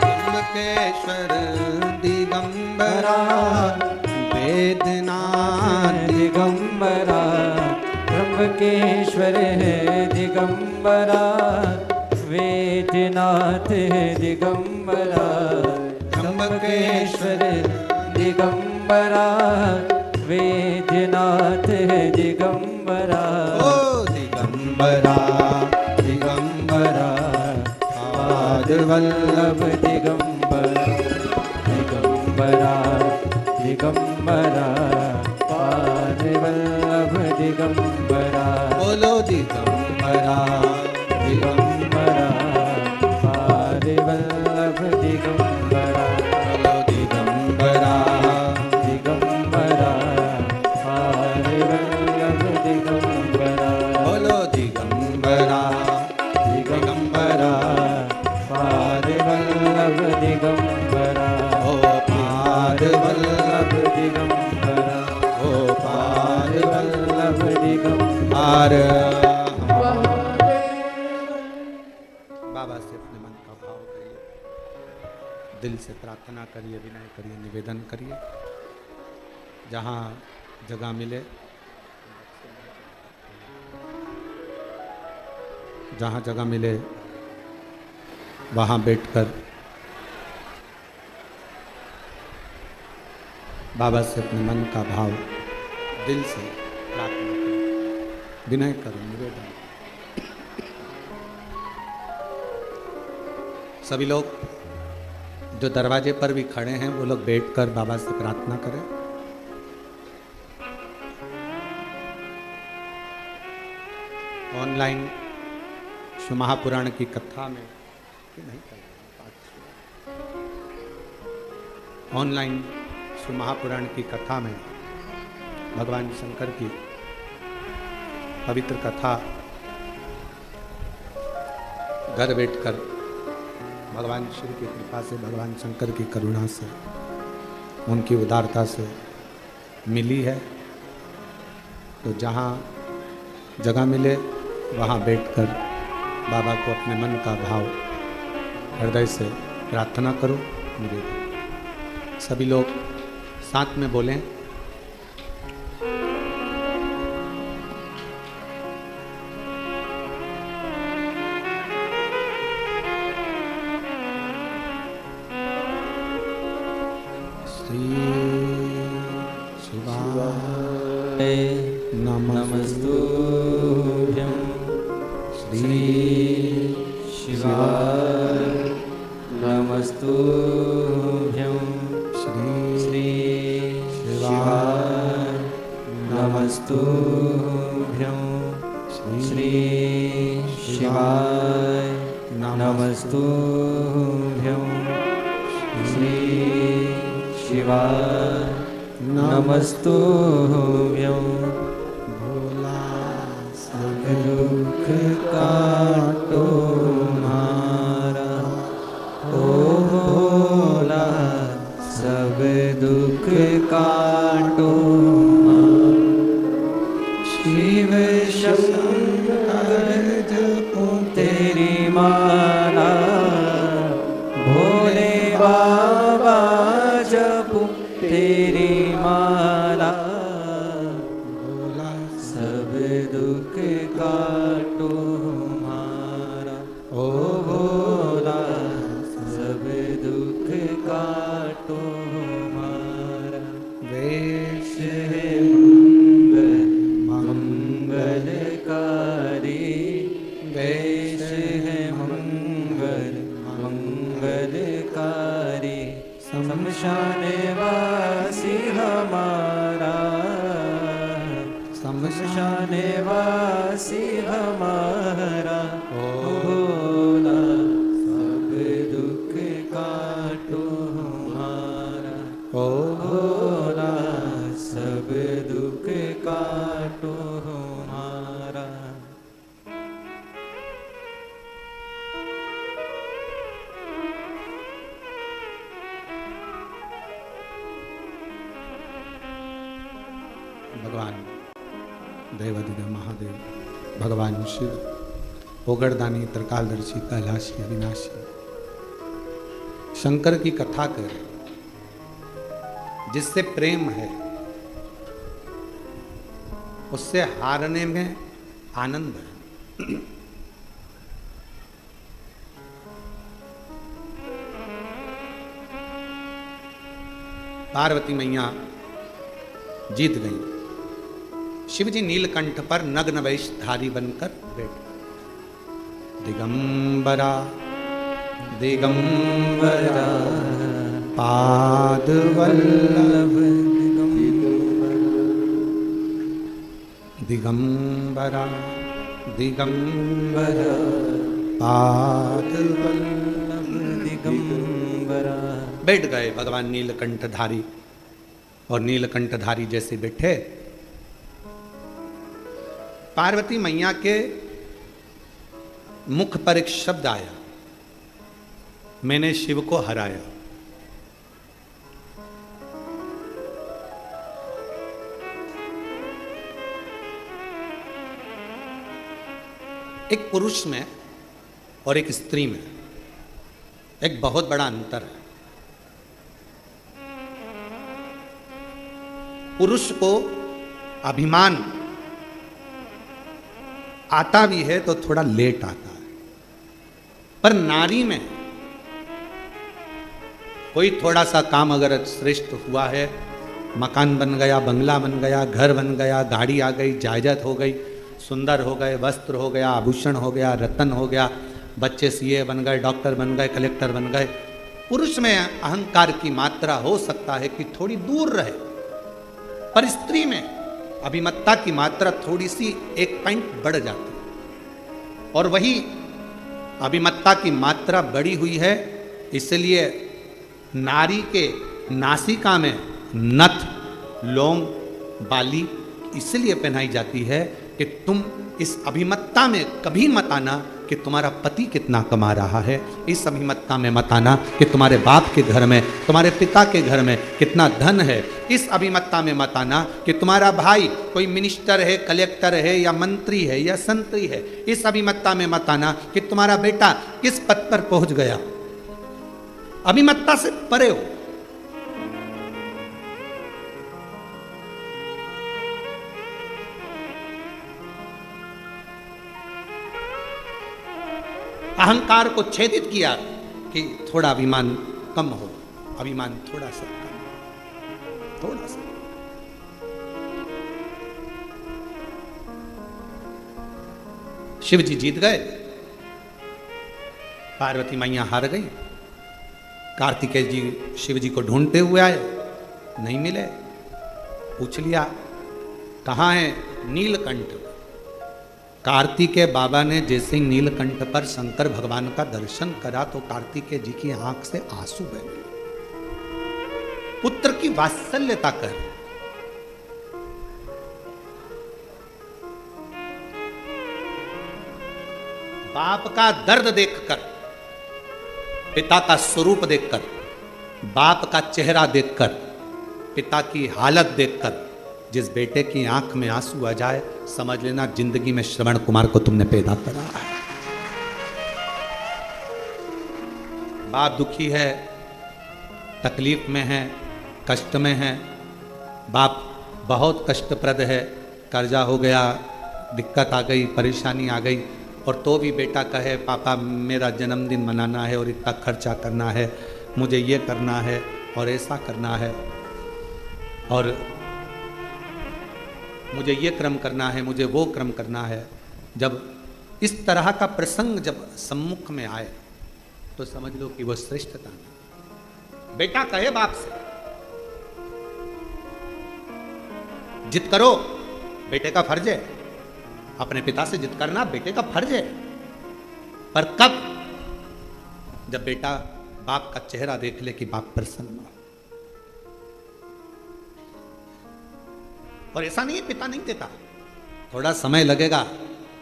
त्र्यंबकेश्वर दिगंबरा वेदनाथ दिगंबरा। त्र्यंबकेश्वर है दिगंबरा वेदनाथ है दिगंबरा। त्र्यंबकेश्वर दिगंबरा वेदनाथ है दिगंबरा। ओ दिगंबरा दिगंबरा पाद वल्लभ दिगंबरा। दिगंबरा दिगंबरा पारिवल्लभ दिगंबरा बोलो दिगंबरा दिगंबरा पारिवल्लभ दिगंबरा बोलो दिगंबरा दिगंबरा पारिवल्लभ दिगंबरा बोलो दिगंबरा दिगंबरा पारिवल्लभ दिगंबरा ओ पारवल्लभ दिगंबरा ओ पारिवल्लभ दिगंबरा पार बाबा से अपने मन का भाव करिए, दिल से प्रार्थना करिए, विनय करिए, निवेदन करिए। जहाँ जगह मिले, जहाँ जगह मिले वहाँ बैठकर बाबा से अपने मन का भाव दिल से प्रार्थना करें, विनय करें, निवेदन। सभी लोग जो दरवाजे पर भी खड़े हैं वो लोग बैठकर बाबा से प्रार्थना करें। ऑनलाइन शिव महापुराण की कथा में नहीं ऑनलाइन शिव महापुराण की कथा में भगवान शंकर की पवित्र कथा घर बैठकर भगवान श्री की कृपा से, भगवान शंकर की करुणा से, उनकी उदारता से मिली है। तो जहाँ जगह मिले वहाँ बैठकर बाबा को अपने मन का भाव हृदय से प्रार्थना करो, निवेदन। सभी लोग साथ में बोलें, नमस्तुभ्यं श्री शिवाय नमस्तुभ्यं श्री शिवाय नमस्तुभ्यं श्री शिवाय नमस्तुभ्यं श्री शिवाय नमस्तुभ्यं दुख काटो मारा ओ भोला, सब दुख काटो शिव शंकर जपो तेरी माला, भोले बाबा जपो तेरी माला, सब दुख काटो हमारा ओ भोला, सब दुख काटो हमारा। वेश है मंगलकारी, वेश है मंगलकारी, शमशान वासी हमारा, शमशान वासी हमारा ओ भोला, सब दुख काटो हमारा ओ भोला, सब दुख काटो हमारा। भगवान देवाधिदेव महादेव, भगवान शिव, ओगरदानी, त्रिकालदर्शी, कैलाशी, अविनाशी, शंकर की कथा कर, जिससे प्रेम है उससे हारने में आनंद है। पार्वती मैया जीत गई। शिवजी नीलकंठ पर नग्न वेशधारी बनकर बैठे। दिगंबरा दिगंबरा पाद वल्लभ दिगंबरा दिगंबर पाद वल्लभ दिगंबरा। बैठ गए भगवान नीलकंठधारी, और नीलकंठधारी जैसे बैठे, पार्वती मैया के मुख पर एक शब्द आया, मैंने शिव को हराया। एक पुरुष में और एक स्त्री में एक बहुत बड़ा अंतर है। पुरुष को अभिमान आता भी है तो थोड़ा लेट आता है, पर नारी में कोई थोड़ा सा काम अगर श्रेष्ठ हुआ है, मकान बन गया, बंगला बन गया, घर बन गया, गाड़ी आ गई, जायदाद हो गई, सुंदर हो गए, वस्त्र हो गया, आभूषण हो गया, रतन हो गया, बच्चे सीए बन गए, डॉक्टर बन गए, कलेक्टर बन गए, पुरुष में अहंकार की मात्रा हो सकता है कि थोड़ी दूर रहे, पर स्त्री में अभिमत्ता की मात्रा थोड़ी सी एक पॉइंट बढ़ जाती है। और वही अभिमत्ता की मात्रा बढ़ी हुई है, इसलिए नारी के नासिका में नथ, लौंग, बाली इसलिए पहनाई जाती है कि तुम इस अभिमत्ता में कभी मत आना कि तुम्हारा पति कितना कमा रहा है, इस अभिमत्ता में मत आना कि तुम्हारे बाप के घर में, तुम्हारे पिता के घर में कितना धन है, इस अभिमत्ता में मत आना कि तुम्हारा भाई कोई मिनिस्टर है, कलेक्टर है या मंत्री है या संतरी है, इस अभिमत्ता में मत आना कि तुम्हारा बेटा किस पद पर पहुंच गया। अभिमत्ता से परे हो। अहंकार को छेदित किया कि थोड़ा अभिमान कम हो, अभिमान थोड़ा सा कम, थोड़ा सा। शिव जी जीत गए, पार्वती मैया हार गई। कार्तिकेय जी शिव जी को ढूंढते हुए आए, नहीं मिले। पूछ लिया कहाँ है नीलकंठ। कार्तिकेय बाबा ने जैसे नीलकंठ पर शंकर भगवान का दर्शन करा तो कार्तिकेय जी की आंख से आंसू बह गए। पुत्र की वात्सल्यता कर, बाप का दर्द देखकर, पिता का स्वरूप देखकर, बाप का चेहरा देखकर, पिता की हालत देखकर जिस बेटे की आंख में आंसू आ जाए, समझ लेना जिंदगी में श्रवण कुमार को तुमने पैदा करा है। बाप दुखी है, तकलीफ में है, कष्ट में है, बाप बहुत कष्टप्रद है, कर्जा हो गया, दिक्कत आ गई, परेशानी आ गई, और तो भी बेटा कहे पापा मेरा जन्मदिन मनाना है और इतना खर्चा करना है, मुझे ये करना है और ऐसा करना है, और मुझे ये क्रम करना है, मुझे वो क्रम करना है। जब इस तरह का प्रसंग जब सम्मुख में आए तो समझ लो कि वो श्रेष्ठता नहीं। बेटा कहे बाप से जिद करो, बेटे का फर्ज है, अपने पिता से जिद करना बेटे का फर्ज है, पर कब? जब बेटा बाप का चेहरा देख ले कि बाप प्रसन्न हो। और ऐसा नहीं है पिता नहीं देता, थोड़ा समय लगेगा,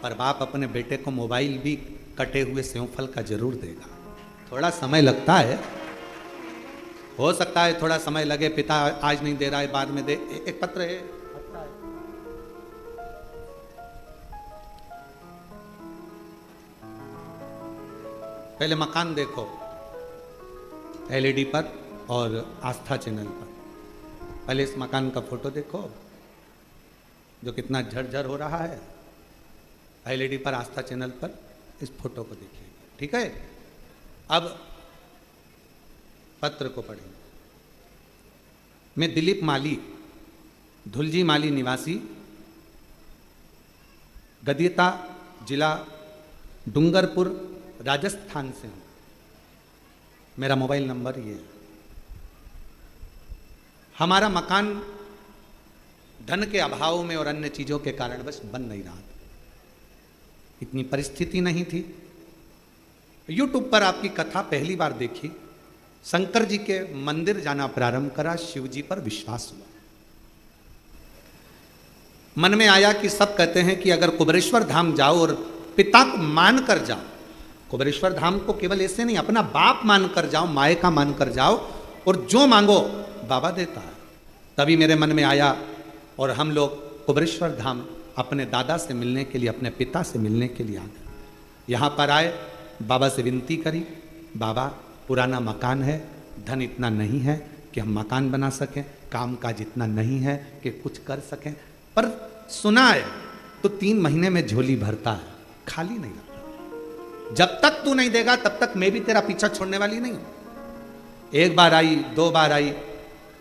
पर बाप अपने बेटे को मोबाइल भी कटे हुए सेवफल का जरूर देगा। थोड़ा समय लगता है, हो सकता है थोड़ा समय लगे, पिता आज नहीं दे रहा है बाद में दे। एक पत्र है, पहले मकान देखो एलईडी पर और आस्था चैनल पर, पहले इस मकान का फोटो देखो जो कितना झरझर हो रहा है, एलईडी पर आस्था चैनल पर इस फोटो को देखिए, ठीक है। अब पत्र को पढ़ेंगे। मैं दिलीप माली, धुलजी माली निवासी, गदियता जिला डूंगरपुर राजस्थान से हूँ। मेरा मोबाइल नंबर ये है। हमारा मकान धन के अभाव में और अन्य चीजों के कारण बस बन नहीं रहा था, इतनी परिस्थिति नहीं थी। यूट्यूब पर आपकी कथा पहली बार देखी, शंकर जी के मंदिर जाना प्रारंभ करा, शिव जी पर विश्वास हुआ। मन में आया कि सब कहते हैं कि अगर कुबेरेश्वर धाम जाओ और पिता को मान कर जाओ, कुबेरेश्वर धाम को केवल ऐसे नहीं, अपना बाप मान कर जाओ, माए का मान कर जाओ, और जो मांगो बाबा देता है। तभी मेरे मन में आया और हम लोग कुबेरेश्वर धाम अपने दादा से मिलने के लिए, अपने पिता से मिलने के लिए आ गए। यहाँ पर आए, बाबा से विनती करी, बाबा पुराना मकान है, धन इतना नहीं है कि हम मकान बना सकें, काम काज इतना नहीं है कि कुछ कर सकें, पर सुना है तो 3 महीने में झोली भरता है, खाली नहीं रहता। जब तक तू नहीं देगा तब तक मैं भी तेरा पीछा छोड़ने वाली नहीं हूं। 1 बार आई, 2 बार आई,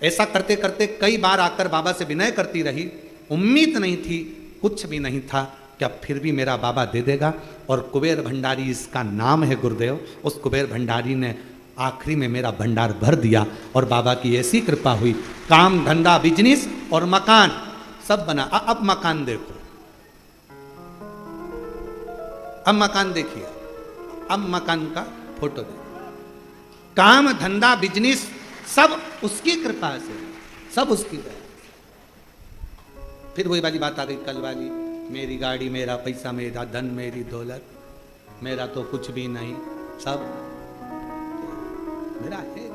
ऐसा करते करते कई बार आकर बाबा से विनय करती रही। उम्मीद नहीं थी, कुछ भी नहीं था कि अब फिर भी मेरा बाबा दे देगा। और कुबेर भंडारी इसका नाम है गुरुदेव, उस कुबेर भंडारी ने आखिरी में मेरा भंडार भर दिया। और बाबा की ऐसी कृपा हुई, काम धंधा बिजनेस और मकान सब बना। अब मकान देखो, अब मकान देखिए, अब मकान का फोटो देखो। काम धंधा बिजनेस सब उसकी कृपा से, सब उसकी दया। फिर वही वाली बात आ गई कल वाली, मेरी गाड़ी, मेरा पैसा, मेरा धन, मेरी दौलत, मेरा तो कुछ भी नहीं, सब मेरा है।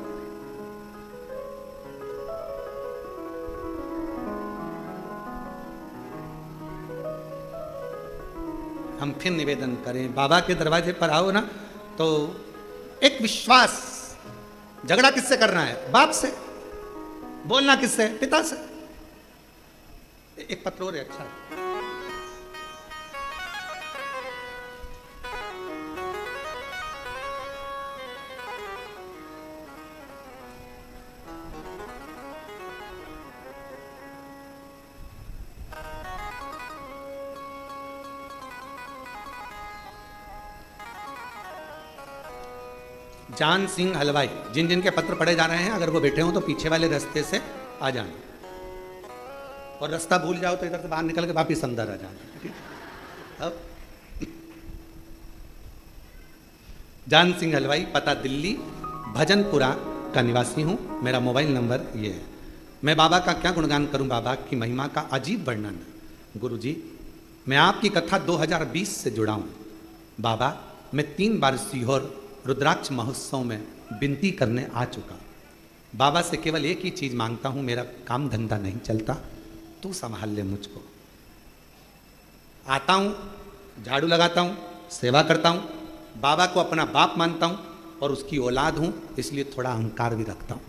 हम फिर निवेदन करें, बाबा के दरवाजे पर आओ ना तो एक विश्वास। झगड़ा किससे करना है? बाप से। बोलना किससे? पिता से। एक पत्र और है, अच्छा है। जान सिंह हलवाई, जिन जिन के पत्र पढ़े जा रहे हैं, अगर वो बैठे हो तो पीछे वाले रास्ते से आ जाना, और रास्ता भूल जाओ तो इधर से बाहर निकल के वापिस अंदर आ जाना, ठीक। अब जान सिंह हलवाई, पता दिल्ली भजनपुरा का निवासी हूँ, मेरा मोबाइल नंबर ये है। मैं बाबा का क्या गुणगान करूँ, बाबा की महिमा का अजीब वर्णन। गुरुजी, मैं आपकी कथा 2020 से जुड़ा हूँ। बाबा, मैं 3 बार सीहोर रुद्राक्ष महोत्सव में विनती करने आ चुका। बाबा से केवल एक ही चीज मांगता हूं, मेरा काम धंधा नहीं चलता, तू संभाल ले मुझको। आता हूं, झाड़ू लगाता हूं, सेवा करता हूं, बाबा को अपना बाप मानता हूं और उसकी औलाद हूं, इसलिए थोड़ा अहंकार भी रखता हूं।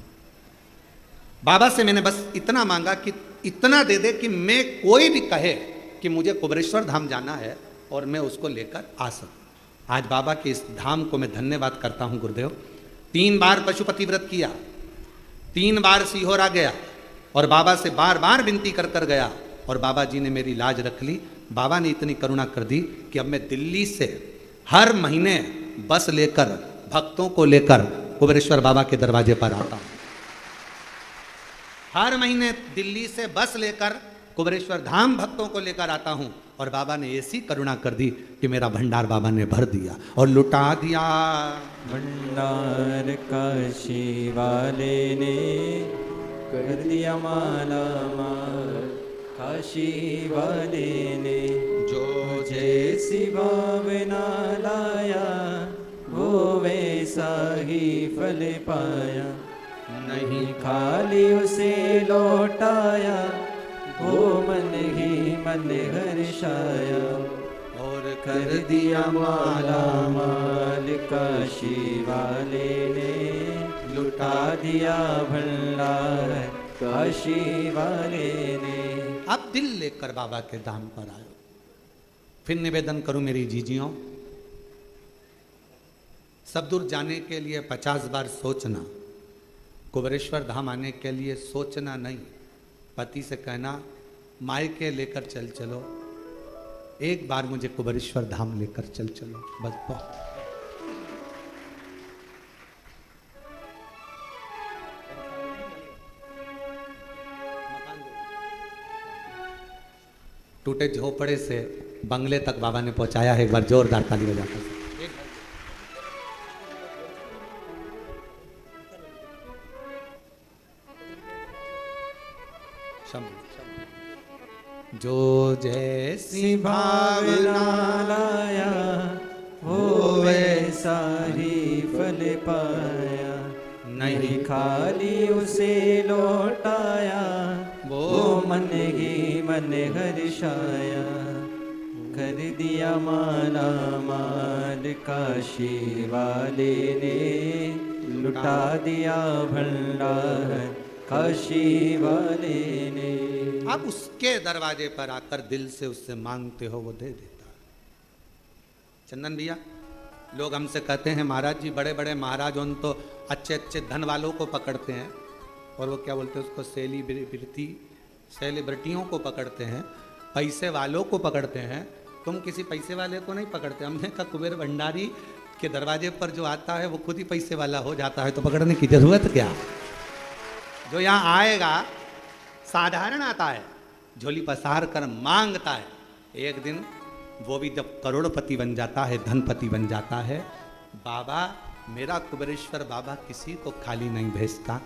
बाबा से मैंने बस इतना मांगा कि इतना दे दे कि मैं, कोई भी कहे कि मुझे कुबेरेश्वर धाम जाना है और मैं उसको लेकर आ सकूं। आज बाबा के इस धाम को मैं धन्यवाद करता हूं गुरुदेव। 3 बार पशुपति व्रत किया, 3 बार सीहोर आ गया और बाबा से बार बार विनती कर कर गया और बाबा जी ने मेरी लाज रख ली। बाबा ने इतनी करुणा कर दी कि अब मैं दिल्ली से हर महीने बस लेकर, भक्तों को लेकर कुबेरेश्वर बाबा के दरवाजे पर आता हूं। हर महीने दिल्ली से बस लेकर कुबेरेश्वर धाम भक्तों को लेकर आता हूं और बाबा ने ऐसी करुणा कर दी कि मेरा भंडार बाबा ने भर दिया और लुटा दिया। भंडार काशी वाले ने कर दिया माला माल, काशी वाले ने जो जैसी भावना लाया, वो वैसा ही फल पाया। नहीं खाली उसे लौटाया, वो मन ही मन हर्षाया। और कर दिया माला माल, काशी वाले ने लुटा दिया भंडार, काशी वाले ने। अब दिल लेकर बाबा के धाम पर आयो। फिर निवेदन करूं मेरी जीजियों, सब दूर जाने के लिए 50 बार सोचना, कुबेरेश्वर धाम आने के लिए सोचना नहीं। पति से कहना, मायके लेकर चल चलो, एक बार मुझे कुबेरेश्वर धाम लेकर चल चलो, बस बहुत। टूटे झोपड़े से बंगले तक बाबा ने पहुंचाया है। एक बार जोरदार ताली बजाकर। जो जैसी भावना लाया वो वैसा ही फल पाया, नहीं खाली उसे लौटाया वो मन ही मन हर्षाया। कर दिया माला माल काशी वाले ने, लुटा दिया भंडार काशी वाले ने। अब उसके दरवाजे पर आकर दिल से उससे मांगते हो वो दे देता। चंदन भैया, लोग हमसे कहते हैं महाराज जी बड़े बड़े महाराज उन तो अच्छे अच्छे धन वालों को पकड़ते हैं, और वो क्या बोलते हैं उसको, सेलिब्रिटियों को पकड़ते हैं, पैसे वालों को पकड़ते हैं। तुम किसी पैसे वाले को नहीं पकड़ते। हमने कहा कुबेर भंडारी के दरवाजे पर जो आता है वो खुद ही पैसे वाला हो जाता है, तो पकड़ने की जरूरत क्या। जो यहाँ आएगा साधारण आता है, झोली पसार कर मांगता है, एक दिन वो भी जब करोड़पति बन जाता है, धनपति बन जाता है। बाबा मेरा कुबेरेश्वर बाबा किसी को खाली नहीं भेजता।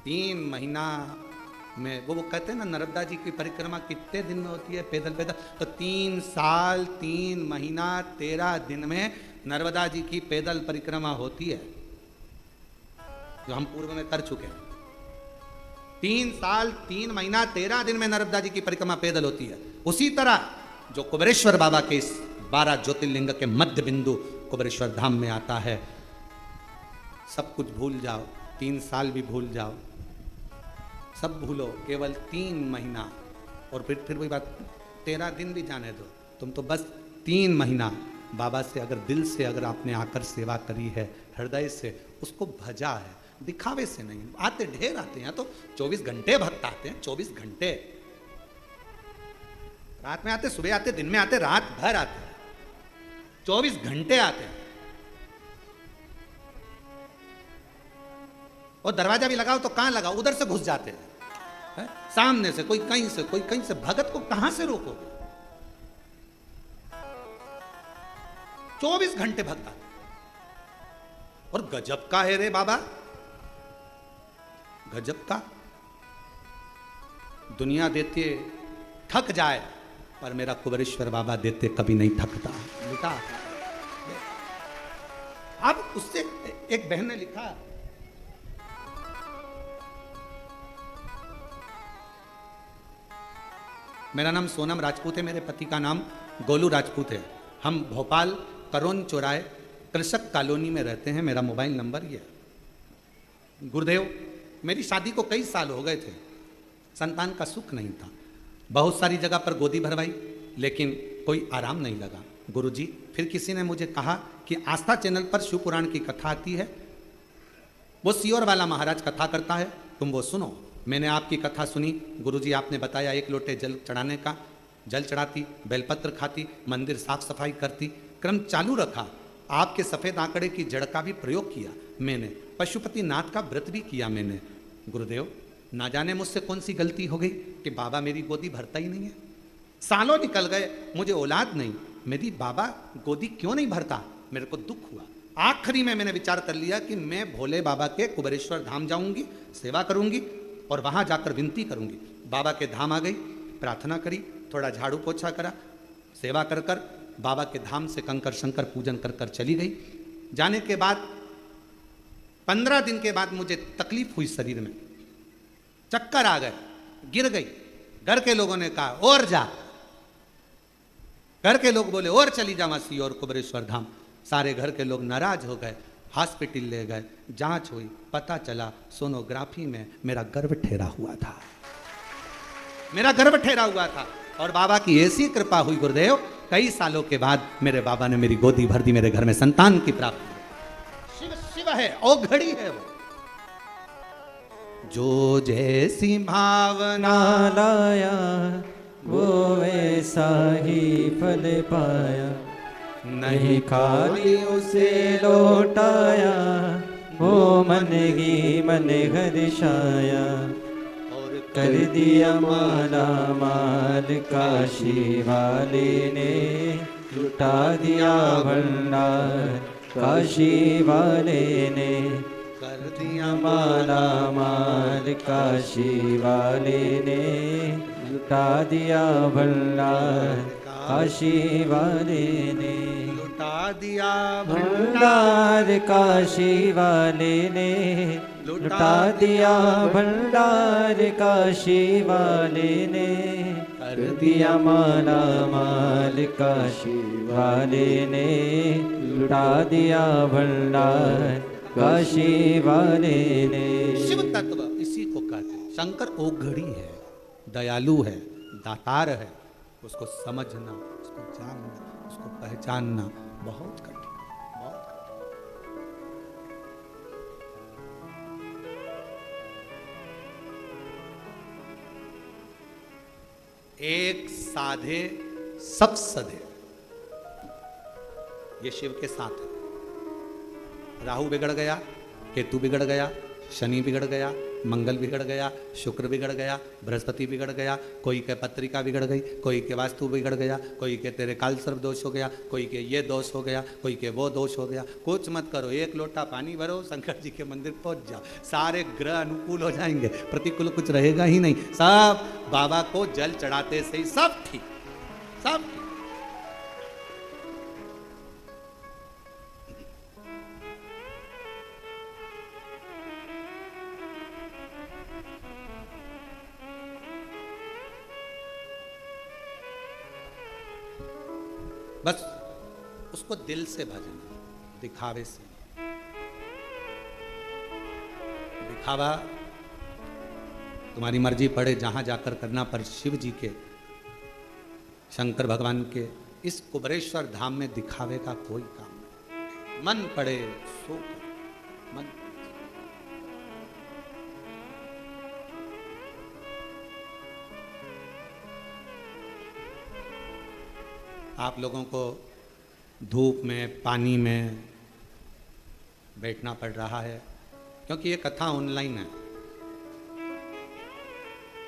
3 महीना में वो कहते हैं ना, नर्मदा जी की परिक्रमा कितने दिन में होती है पैदल पैदल, तो 3 साल 3 महीना 13 दिन में नर्मदा जी की पैदल परिक्रमा होती है, जो हम पूर्व में कर चुके हैं। 3 साल 3 महीना 13 दिन में नर्मदा जी की परिक्रमा पैदल होती है। उसी तरह जो कुबेरेश्वर बाबा के इस 12 ज्योतिर्लिंग के मध्य बिंदु कुबेरेश्वर धाम में आता है, सब कुछ भूल जाओ, 3 साल भी भूल जाओ, सब भूलो, केवल 3 महीना। और फिर वही बात, 13 दिन भी जाने दो, तुम तो बस 3 महीना बाबा से अगर दिल से अगर आपने आकर सेवा करी है, हृदय से उसको भजा है, दिखावे से नहीं। आते ढेर आते हैं, तो 24 घंटे भक्त आते हैं, 24 घंटे, रात में आते, सुबह आते, दिन में आते, रात भर आते, 24 घंटे आते हैं। और दरवाजा भी लगाओ तो कहां लगाओ, उधर से घुस जाते हैं, सामने से कोई कहीं से, कोई कहीं से। भगत को कहां से रोकोगे? 24 घंटे भक्त आते। और गजब का है रे बाबा, गजब का। दुनिया देते थक जाए, पर मेरा कुबेरेश्वर बाबा देते कभी नहीं थकता। लिखा अब उससे एक बहन ने लिखा, मेरा नाम सोनम राजपूत है, मेरे पति का नाम गोलू राजपूत है, हम भोपाल करोन चौराहे कृषक कॉलोनी में रहते हैं, मेरा मोबाइल नंबर ये है। गुरुदेव, मेरी शादी को कई साल हो गए थे, संतान का सुख नहीं था, बहुत सारी जगह पर गोदी भरवाई, लेकिन कोई आराम नहीं लगा। गुरुजी, फिर किसी ने मुझे कहा कि आस्था चैनल पर शिव पुराण की कथा आती है, वो सियोर वाला महाराज कथा करता है, तुम वो सुनो। मैंने आपकी कथा सुनी। गुरुजी, आपने बताया 1 लोटे जल चढ़ाने का, जल चढ़ाती, बेलपत्र खाती, मंदिर साफ सफाई करती, क्रम चालू रखा। आपके सफ़ेद आंकड़े की जड़ का भी प्रयोग किया मैंने, पशुपति नाथ का व्रत भी किया मैंने। गुरुदेव, ना जाने मुझसे कौन सी गलती हो गई कि बाबा मेरी गोदी भरता ही नहीं है। सालों निकल गए, मुझे औलाद नहीं, मेरी बाबा गोदी क्यों नहीं भरता। मेरे को दुख हुआ। आखिरी में मैंने विचार कर लिया कि मैं भोले बाबा के कुबेरेश्वर धाम जाऊंगी, सेवा करूंगी और वहां जाकर विनती करूंगी। बाबा के धाम आ गई, प्रार्थना करी, थोड़ा झाड़ू पोछा करा, सेवा कर कर बाबा के धाम से कंकर शंकर पूजन कर कर चली गई। जाने के बाद 15 दिन के बाद मुझे तकलीफ हुई, शरीर में चक्कर आ गए, गिर गई। घर के लोगों ने कहा और जा, घर के लोग बोले और चली जा मसी और कुबेरेश्वर धाम। सारे घर के लोग नाराज हो गए, हॉस्पिटल ले गए, जांच हुई, पता चला सोनोग्राफी में मेरा गर्भ ठहरा हुआ था, मेरा गर्भ ठहरा हुआ था। और बाबा की ऐसी कृपा हुई गुरुदेव, कई सालों के बाद मेरे बाबा ने मेरी गोदी भर दी, मेरे घर में संतान की प्राप्ति। शिव शिव है, औघड़ी है वो। जो जैसी भावना लाया वो वैसा ही फल पाया, नहीं खाली उसे लौटाया वो मन ही मन हर्षाया। और कर दिया माला माल काशी वाले ने, लुटा दिया भंडार काशी वाले ने, कर दिया माला माल काशी वाले ने, लुटा दिया भंडार काशी वाले ने, लुटा दिया भंडार काशी वाले ने, लुटा दिया भंडार काशी वाले ने, कर दिया माला माल काशी वाले ने, लुटा दिया भंडार काशी वाले ने। शिव तत्व इसी को कहते हैं। शंकर ओघड़ी है, दयालु है, दातार है। उसको समझना, उसको जानना, उसको पहचानना बहुत कठिन, बहुत कठिन। एक साधे सब सधे, ये शिव के साथ है। राहु बिगड़ गया, केतु बिगड़ गया, शनि बिगड़ गया, मंगल बिगड़ गया, शुक्र बिगड़ गया, बृहस्पति बिगड़ गया, कोई के पत्रिका बिगड़ गई, कोई के वास्तु बिगड़ गया, कोई के तेरे काल सर्प दोष हो गया, कोई के ये दोष हो गया, कोई के वो दोष हो गया। कुछ मत करो, एक लोटा पानी भरो, शंकर जी के मंदिर पहुंच जाओ, सारे ग्रह अनुकूल हो जाएंगे, प्रतिकूल कुछ रहेगा ही नहीं। सब बाबा को जल चढ़ाते से ही सब ठीक, सब ठीक। बस उसको दिल से भजना, दिखावे से। दिखावा तुम्हारी मर्जी पड़े जहां जाकर करना, पर शिव जी के, शंकर भगवान के इस कुबरेश्वर धाम में दिखावे का कोई काम नहीं। मन पड़े सो कर, मन। आप लोगों को धूप में, पानी में बैठना पड़ रहा है क्योंकि ये कथा ऑनलाइन है।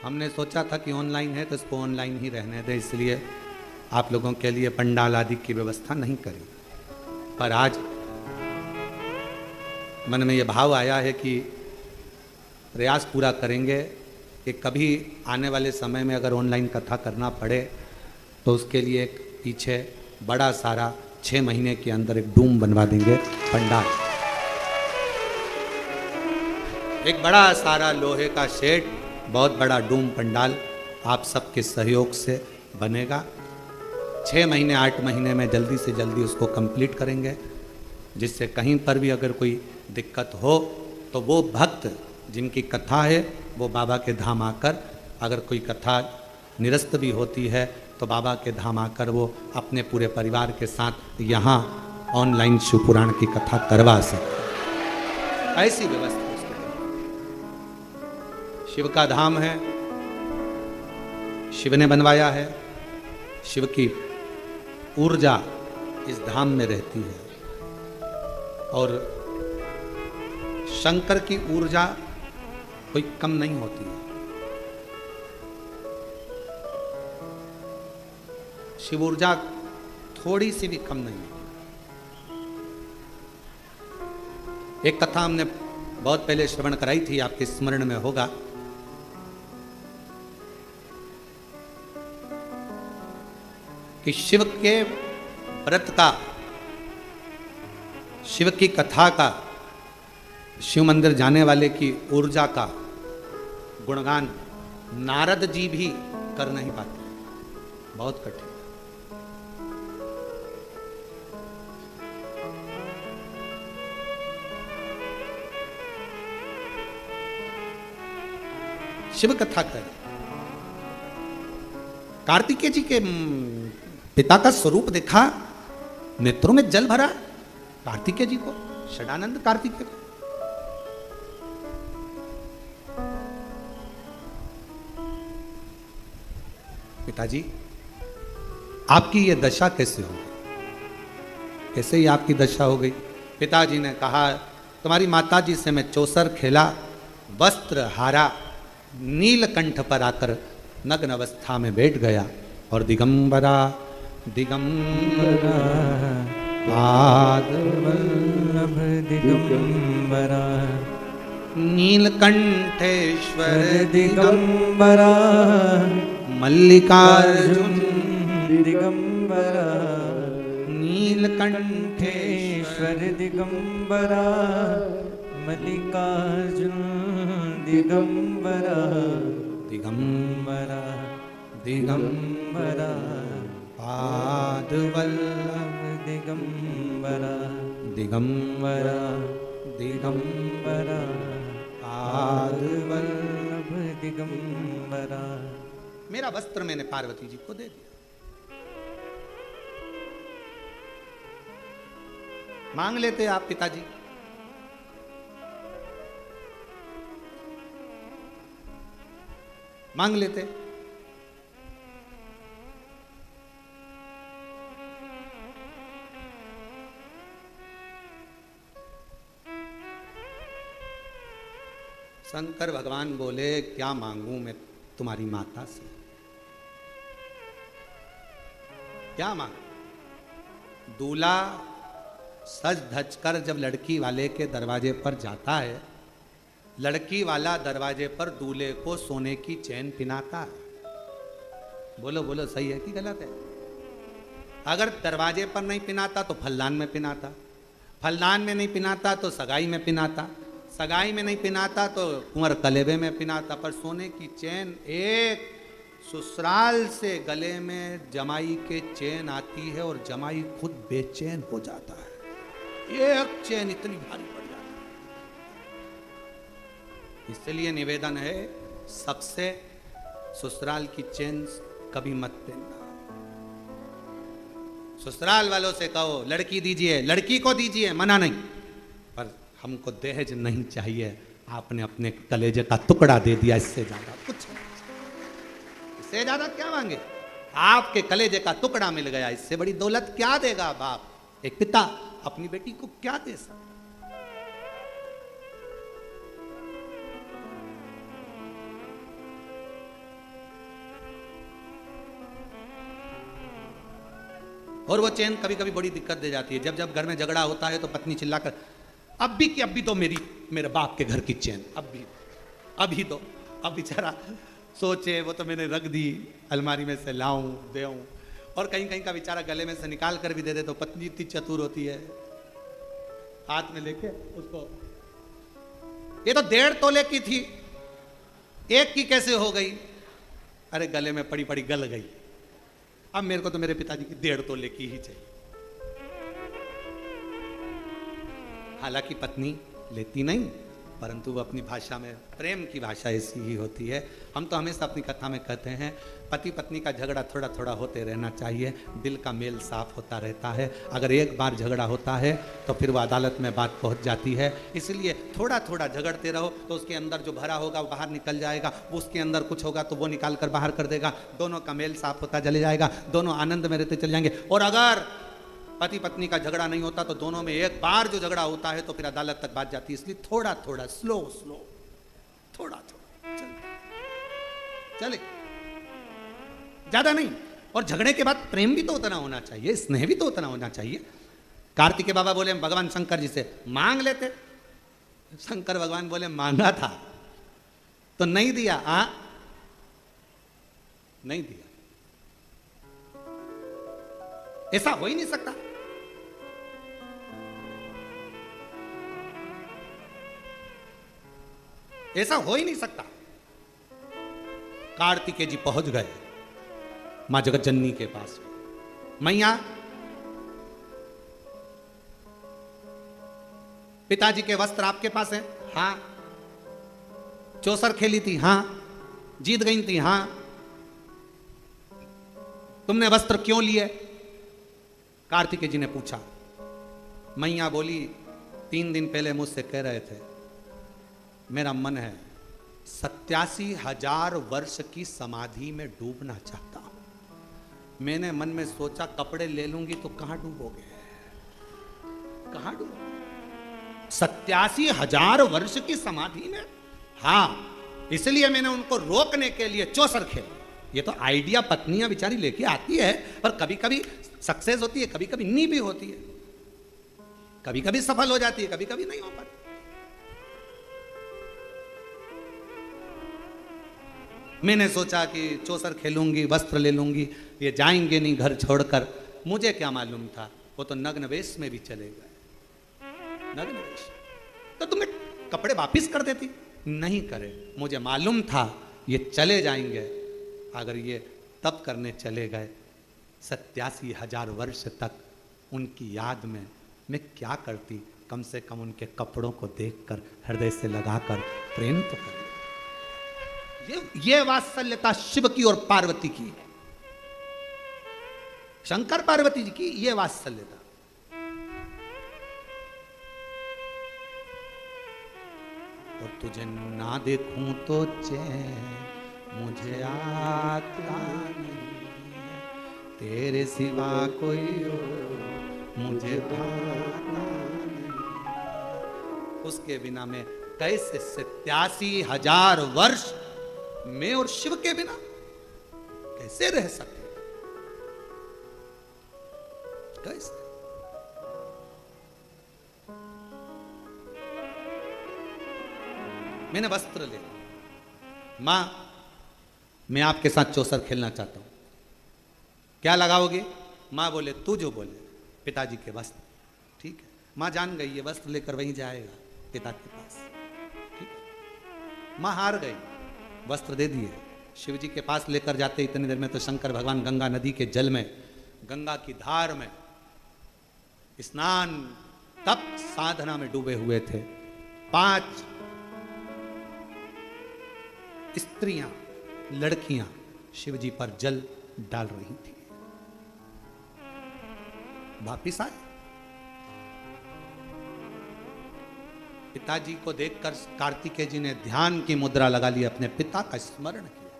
हमने सोचा था कि ऑनलाइन है तो इसको ऑनलाइन ही रहने दें, इसलिए आप लोगों के लिए पंडाल आदि की व्यवस्था नहीं करी। पर आज मन में ये भाव आया है कि प्रयास पूरा करेंगे कि कभी आने वाले समय में अगर ऑनलाइन कथा करना पड़े तो उसके लिए एक पीछे बड़ा सारा 6 महीने के अंदर एक डूम बनवा देंगे, पंडाल। एक बड़ा सारा लोहे का शेड, बहुत बड़ा डूम पंडाल आप सबके सहयोग से बनेगा। 6 महीने 8 महीने में जल्दी से जल्दी उसको कंप्लीट करेंगे, जिससे कहीं पर भी अगर कोई दिक्कत हो तो वो भक्त जिनकी कथा है वो बाबा के धाम आकर, अगर कोई कथा निरस्त भी होती है तो बाबा के धाम आकर वो अपने पूरे परिवार के साथ यहाँ ऑनलाइन शिव पुराण की कथा करवा सकते। ऐसी व्यवस्था उसके शिव का धाम है, शिव ने बनवाया है। शिव की ऊर्जा इस धाम में रहती है और शंकर की ऊर्जा कोई कम नहीं होती है। शिव ऊर्जा थोड़ी सी भी कम नहीं है। एक कथा हमने बहुत पहले श्रवण कराई थी, आपके स्मरण में होगा। कि शिव के व्रत का, शिव की कथा का, शिव मंदिर जाने वाले की ऊर्जा का गुणगान नारद जी भी कर नहीं पाते, बहुत कठिन। शिव कथा कर, कार्तिकेय जी के पिता का स्वरूप देखा, नेत्रों में जल भरा कार्तिकेय जी को, षडानंद कार्तिकेय को। पिताजी आपकी ये दशा कैसे हो गई, कैसे ही आपकी दशा हो गई? पिताजी ने कहा, तुम्हारी माताजी से मैं चौसर खेला, वस्त्र हारा, नीलकंठ पर आकर नग्न अवस्था में बैठ गया और दिगंबरा दिगंबरा पाद वल्लभ दिगंबरा नीलकंठेश्वर दिगंबरा मल्लिकार्जुन दिगंबरा नीलकंठेश्वर ईश्वर दिगंबरा मल्लिकार्जुन दिगंबरा दिगंबरा दिगंबरा पाद वल्लभ दिगंबरा दिगंबरा दिगंबरा पाद वल्लभ दिगंबरा। मेरा वस्त्र मैंने पार्वती जी को दे दिया। मांग लेते आप पिताजी। मांग लेते। शंकर भगवान बोले क्या मांगू मैं तुम्हारी माता से, क्या मांग। दूल्हा सज धज कर जब लड़की वाले के दरवाजे पर जाता है, लड़की वाला दरवाजे पर दूल्हे को सोने की चैन पिनाता है। बोलो बोलो सही है कि गलत है? अगर दरवाजे पर नहीं पिनाता तो फलदान में पिनाता, फलदान में नहीं पिनाता तो सगाई में पिनाता, सगाई में नहीं पिनाता तो कुंवर कलेबे में पिनाता। पर सोने की चैन एक ससुराल से गले में जमाई के चैन आती है और जमाई खुद बेचैन हो जाता है। एक चैन इतनी भारी पड़ जाती है। इसलिए निवेदन है सबसे, ससुराल की चैन कभी मत देना। ससुराल वालों से कहो लड़की दीजिए, लड़की को दीजिए, मना नहीं, पर हमको दहेज नहीं चाहिए। आपने अपने कलेजे का टुकड़ा दे दिया, इससे ज्यादा कुछ नहीं, इससे ज्यादा क्या मांगे? आपके कलेजे का टुकड़ा मिल गया, इससे बड़ी दौलत क्या देगा बाप? एक पिता अपनी बेटी को क्या दे सकता? और वो चैन कभी कभी बड़ी दिक्कत दे जाती है। जब जब घर में झगड़ा होता है तो पत्नी चिल्लाकर अब भी कि अभी तो मेरे बाप के घर की चैन, अभी तो, अब बेचारा सोचे वो तो मैंने रख दी अलमारी में से, लाऊं देऊं, और कहीं कहीं का बेचारा गले में से निकाल कर भी दे दे तो पत्नी इतनी चतुर होती है, हाथ में लेके उसको, ये तो 1.5 तोले की थी, 1 की कैसे हो गई? अरे गले में पड़ी पड़ी गल गई, अब मेरे को तो मेरे पिताजी की 1.5 तोले की ही चाहिए। हालांकि पत्नी लेती नहीं, परंतु वो अपनी भाषा में, प्रेम की भाषा ऐसी ही होती है। हम तो हमेशा अपनी कथा में कहते हैं पति पत्नी का झगड़ा थोड़ा थोड़ा होते रहना चाहिए, दिल का मेल साफ होता रहता है। अगर एक बार झगड़ा होता है तो फिर वो अदालत में बात पहुंच जाती है। इसलिए थोड़ा थोड़ा झगड़ते रहो तो उसके अंदर जो भरा होगा वो बाहर निकल जाएगा, उसके अंदर कुछ होगा तो वो निकाल कर बाहर कर देगा, दोनों का मेल साफ होता चले जाएगा, दोनों आनंद में रहते चले जाएंगे। और अगर पति पत्नी का झगड़ा नहीं होता तो दोनों में एक बार जो झगड़ा होता है तो फिर अदालत तक बात जाती है। इसलिए थोड़ा थोड़ा स्लो स्लो, थोड़ा थोड़ा चले, ज्यादा नहीं। और झगड़े के बाद प्रेम भी तो उतना होना चाहिए, स्नेह भी तो उतना होना चाहिए। कार्तिकेय बाबा बोले भगवान शंकर जी से मांग लेते, शंकर भगवान बोले मांगा था तो नहीं दिया, नहीं दिया, ऐसा हो ही नहीं सकता। ऐसा हो ही नहीं सकता। कार्तिकेय जी पहुंच गए मां जगत जननी के पास। मैया, पिताजी के वस्त्र आपके पास हैं? हाँ। चौसर खेली थी? हाँ। जीत गई थी? हाँ। तुमने वस्त्र क्यों लिए? कार्तिकेय जी ने पूछा। मैया बोली 3 दिन पहले मुझसे कह रहे थे मेरा मन है 87,000 वर्ष की समाधि में डूबना चाहता हूं। मैंने मन में सोचा कपड़े ले लूंगी तो कहां डूबोगे, कहां डूबोगे? 87,000 वर्ष की समाधि में? हाँ। इसलिए मैंने उनको रोकने के लिए चौसर खेला। ये तो आइडिया पत्नियां बेचारी लेके आती है, पर कभी कभी सक्सेस होती है, कभी कभी नहीं भी होती है, कभी कभी सफल हो जाती है, कभी कभी नहीं हो पाती। मैंने सोचा कि चौसर खेलूंगी, वस्त्र ले लूंगी, ये जाएंगे नहीं घर छोड़कर। मुझे क्या मालूम था वो तो नग्न वेश में भी चले गए। नग्न वेश तो तुम्हें कपड़े वापिस कर देती, नहीं करे। मुझे मालूम था ये चले जाएंगे। अगर ये तप करने चले गए 87,000 वर्ष तक, उनकी याद में मैं क्या करती? कम से कम उनके कपड़ों को देखकर हृदय से लगाकर प्रेम तो कर। ये वात्सल्यता शिव की और पार्वती की, शंकर पार्वती जी की ये वात्सल्यता। और तुझे ना देखूं तो चैन मुझे आता नहीं, तेरे सिवा कोई और मुझे भाता नहीं। उसके बिना मैं कैसे 87,000 वर्ष मैं और शिव के बिना कैसे रह सकते? कैसे? मैंने वस्त्र ले, मां मैं आपके साथ चौसर खेलना चाहता हूं, क्या लगाओगे? मां बोले तू जो बोले। पिताजी के वस्त्र, ठीक है। मां जान गई ये वस्त्र लेकर वहीं जाएगा पिता के पास, ठीक है। मां हार गई, वस्त्र दे दिए। शिव जी के पास लेकर जाते इतनी देर में तो शंकर भगवान गंगा नदी के जल में, गंगा की धार में स्नान तप साधना में डूबे हुए थे। 5 स्त्रियां, लड़कियां शिव जी पर जल डाल रही थी। वापिस आए, पिताजी को देखकर कार्तिकेय जी ने ध्यान की मुद्रा लगा ली, अपने पिता का स्मरण किया।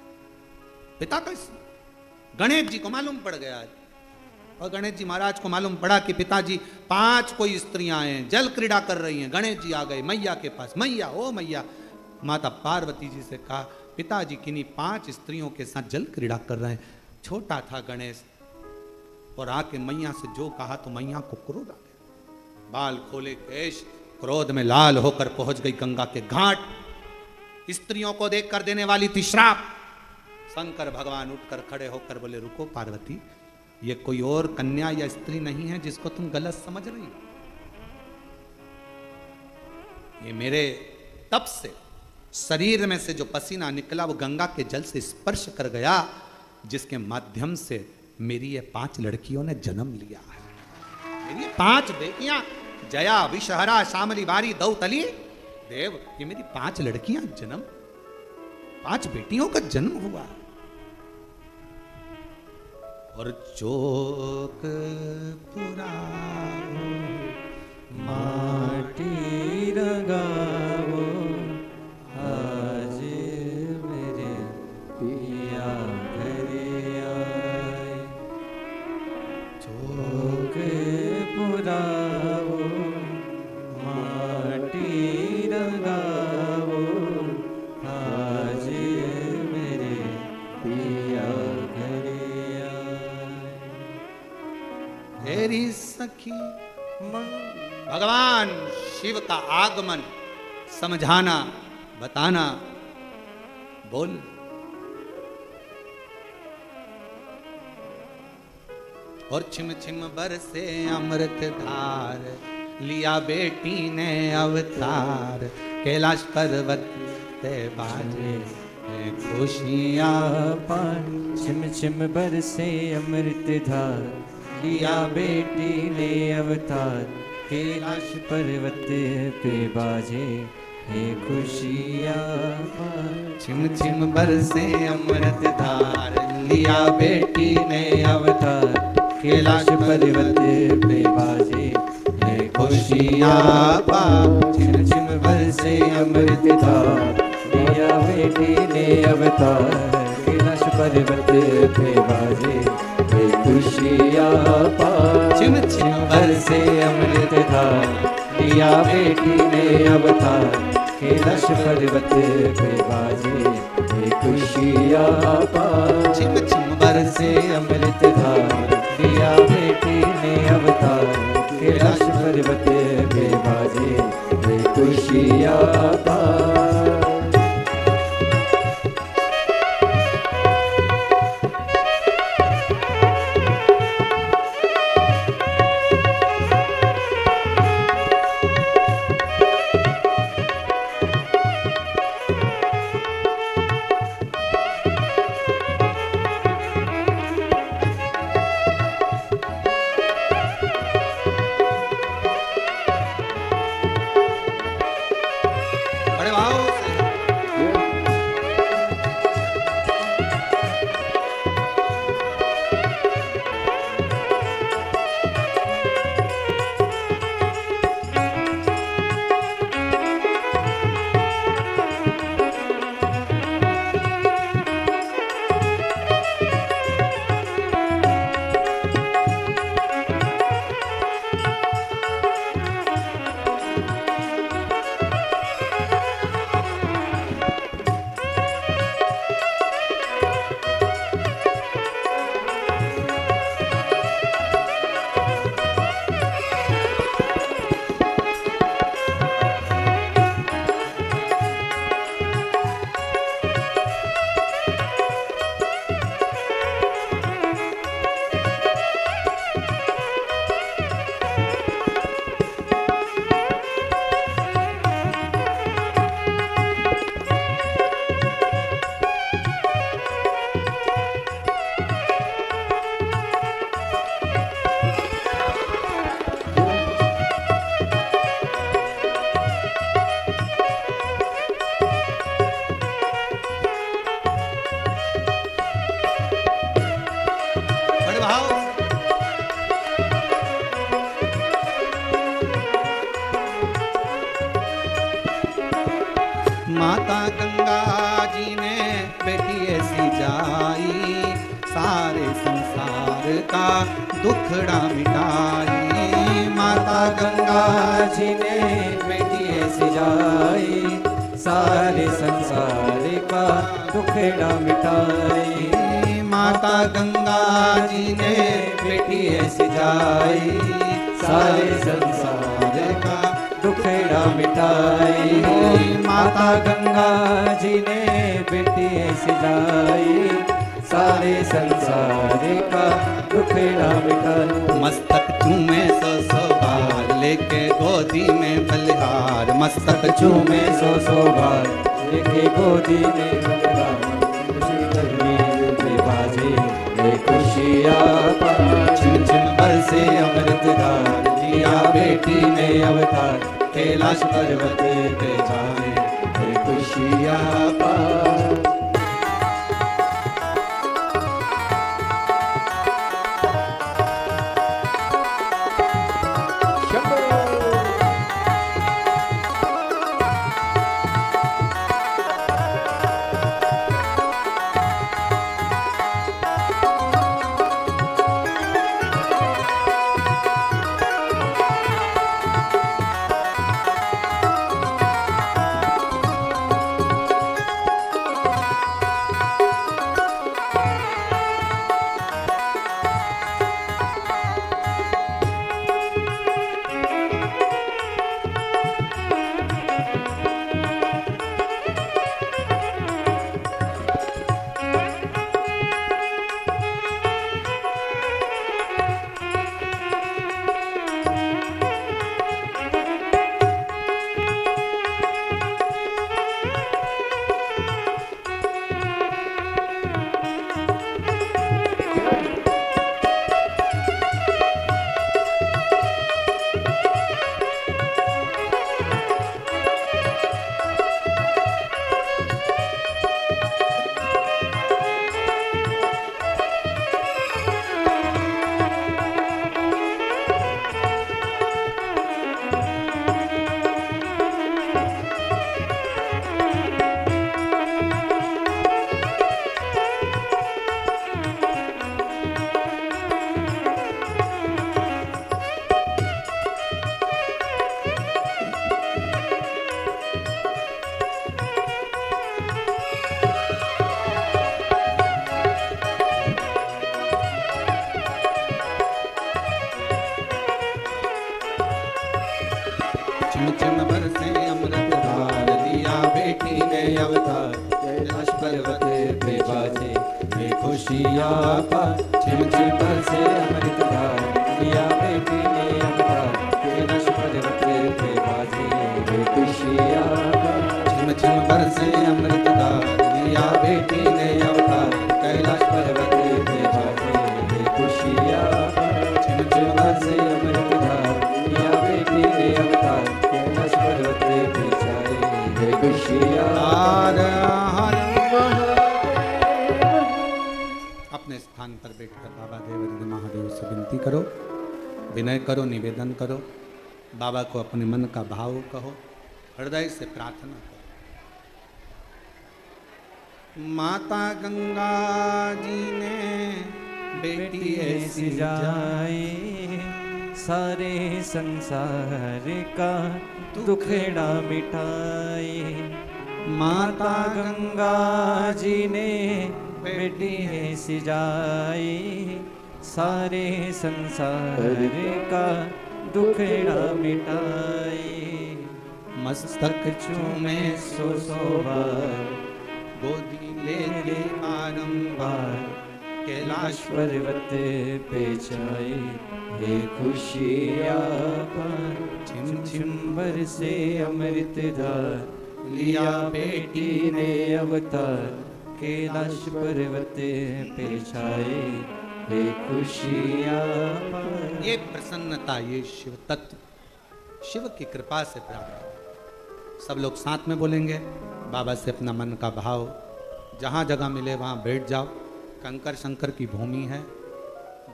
पिता का स्मरण गणेश जी को मालूम पड़ गया, और गणेश जी महाराज को मालूम पड़ा कि पिताजी 5 कोई स्त्रियां हैं, जल क्रीड़ा कर रही हैं। गणेश जी आ गए मैया के पास। मैया, ओ मैया, माता पार्वती जी से कहा पिताजी किन्हीं 5 स्त्रियों के साथ जल क्रीड़ा कर रहे हैं। छोटा था गणेश, और आके मैया से जो कहा तो मैया को क्रोध आ गया। बाल खोले केश, क्रोध में लाल होकर पहुंच गई गंगा के घाट। स्त्रियों को देखकर देने वाली थी श्राप। शंकर भगवान उठकर खड़े होकर बोले रुको पार्वती, ये कोई और कन्या या स्त्री नहीं है जिसको तुम गलत समझ रही हो। ये मेरे तप से शरीर में से जो पसीना निकला वो गंगा के जल से स्पर्श कर गया, जिसके माध्यम से मेरी ये 5 लड़कियों ने जन्म लिया है। मेरी 5 बेटियां, जया, विषहरा, श्यामली, बारी, दौतली, देव, ये मेरी 5 लड़कियां जन्म, 5 बेटियों का जन्म हुआ। और चोक पुराओ, माटी रंगाओ, आज मेरे पिया घरे आए। चोक पुराओ, माटी रंगाओ, आज मेरे पिया घरे आए। तेरी सखी भगवान शिव का आगमन समझाना, बताना, बोल। और छिम छिम बरसे अमृत धार, लिया बेटी ने अवतार। कैलाश पर्वत ते बाजे खुशियां पान, छिम छिम बरसे अमृत धार, लिया बेटी ने अवतार। कैलाश पर्वत पे बाजे हे खुशियां पान। छिम छिम बरसे अमृत धार, लिया बेटी ने अवतार। कैलाश पर्वत पे बाजे हे खुशियां पान। छिम छिम बरसे अमृत धार, लिया बेटी ने अवतार। कैलाश पर्वत पे बाजे हे खुशियां पान। छिम छिम बरसे अमृत धार, लिया बेटी ने अवतार। कैलाश पर्वत पे बाजे ये खुशियाँ पार। छिम छिम बरसे अमृत धार दिया बेटी ने अवतार। कैलाश पर्वत पे बाजे ये खुशियाँ पार। बड़े भाव से। बड़े भाव से। माता गंगा जी ने बेटी ऐसी जाई, सारे संसार का दुखड़ा मिटाई। माता गंगा जी ने बेटी ऐसी जाई। सारे संसार का दुखेड़ा मिटाई। माता गंगा जी ने बेटी ऐसी जाई। सारे संसार का दुखेड़ा मिटाई। माता गंगा जी ने बेटी ऐसी जाई। सारे संसार का दुखेड़ा मिटाई। मस्तक चूमे सौ बार लेके गोदी में बलिहार। मस्तक चूमे सौ बार लेके गोदी में बलिहार। बाजे ये खुशियाँ पार। छिम छिम बरसे अमृत धार दिया बेटी ने अवतार। कैलाश पर्वत पे जाए ये खुशियाँ पार। पे बाजे ये खुशियाँ पार छिम छिम बरसे अमृत धार लिया बेटी ने अवतार कैलाश पर्वत पे बाजे ये खुशियाँ पार छिम छिम बरसे अमृत धार लिया बेटी ने अवतार कैलाश पर्वत पे बाजे ये खुशियाँ पार छिम छिम बरसे अमृत धार लिया बेटी ने अवतार कैलाश पर्वत पे जाए ये खुशियाँ अपने स्थान पर बैठकर बाबा देवरिंद महादेव से विनती करो, विनय करो, निवेदन करो, बाबा को अपने मन का भाव कहो, हृदय से प्रार्थना करो। माता गंगा जी ने बेटी ऐसी जाए सारे संसार का दुखड़ा मिटाए माता गंगा जी ने बेटी ऐसी जाए सारे संसार का दुखड़ा मिटाए मस्तक चूमे सो बार गोदी ले ले बारंबार कैलाश पर्वत पे छाए ये खुशियाँ पार छिम छिम बरसे अमृत धार लिया बेटी ने अवतार कैलाश पर्वत पे छाए ये खुशियाँ पार। ये प्रसन्नता, ये शिव तत्व शिव की कृपा से प्राप्त है। सब लोग साथ में बोलेंगे, बाबा से अपना मन का भाव, जहाँ जगह मिले वहाँ बैठ जाओ। कंकर शंकर की भूमि है,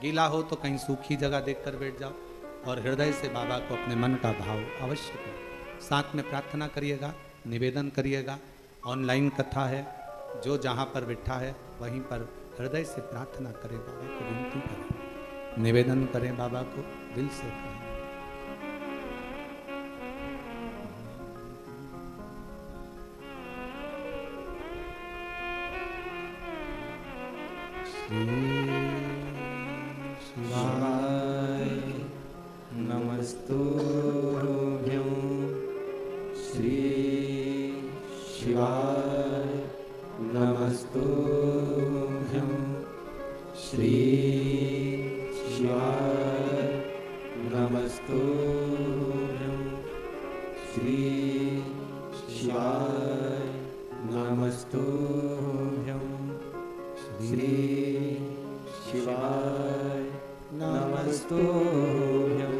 गीला हो तो कहीं सूखी जगह देखकर बैठ जाओ और हृदय से बाबा को अपने मन का भाव अवश्य करो। साथ में प्रार्थना करिएगा, निवेदन करिएगा। ऑनलाइन कथा है, जो जहाँ पर बैठा है वहीं पर हृदय से प्रार्थना करें, बाबा को विनती करें, निवेदन करें, बाबा को दिल से करें। शिवाय नमस्तुभ्यं श्री शिवाय नमस्तुभ्यं श्री शिवाय नमस्तुभ्यं श्री शिवाय नमस्तुभ्यं श्री शिवाय नमस्तुभ्यं